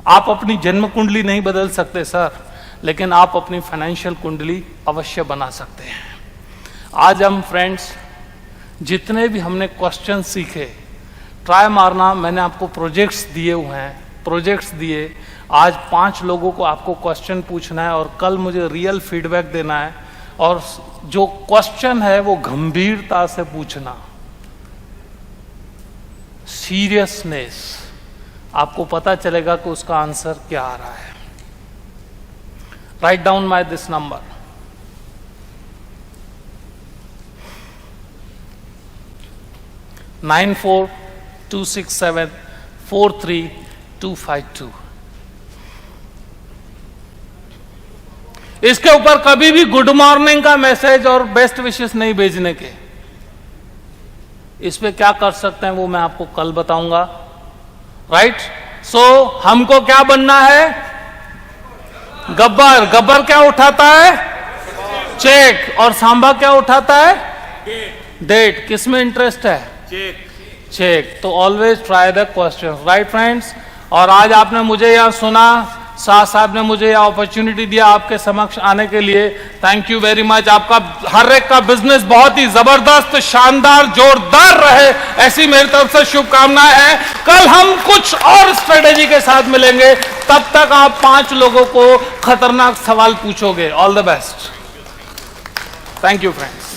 आप अपनी जन्म कुंडली नहीं बदल सकते सर, लेकिन आप अपनी फाइनेंशियल कुंडली अवश्य बना सकते हैं। आज हम फ्रेंड्स जितने भी हमने क्वेश्चन सीखे, ट्राई मारना। मैंने आपको प्रोजेक्ट्स दिए हुए हैं, प्रोजेक्ट्स दिए। आज 5 लोगों को आपको क्वेश्चन पूछना है और कल मुझे रियल फीडबैक देना है, और जो क्वेश्चन है वो गंभीरता से पूछना, सीरियसनेस। आपको पता चलेगा कि उसका आंसर क्या आ रहा है। Write down my this number, 9426743252। इसके ऊपर कभी भी गुड मॉर्निंग का मैसेज और बेस्ट विशेस नहीं भेजने के। इस पे क्या कर सकते हैं वो मैं आपको कल बताऊंगा। राइट? सो हमको क्या बनना है? गब्बर। गब्बर क्या उठाता है? चेक। और सांबा क्या उठाता है? डेट। किस में इंटरेस्ट है? चेक। तो always try the question. Right friends? और आज आपने मुझे यहां सुना, शाह साहब ने मुझे यह अपॉर्चुनिटी दिया आपके समक्ष आने के लिए। Thank you very much. आपका हर एक का बिजनेस बहुत ही जबरदस्त, शानदार, जोरदार रहे, ऐसी मेरी तरफ से शुभकामनाएं हैं। कल हम कुछ और स्ट्रेटेजी के साथ मिलेंगे, तब तक आप 5 लोगों को खतरनाक सवाल पूछोगे। All the best. Thank you friends.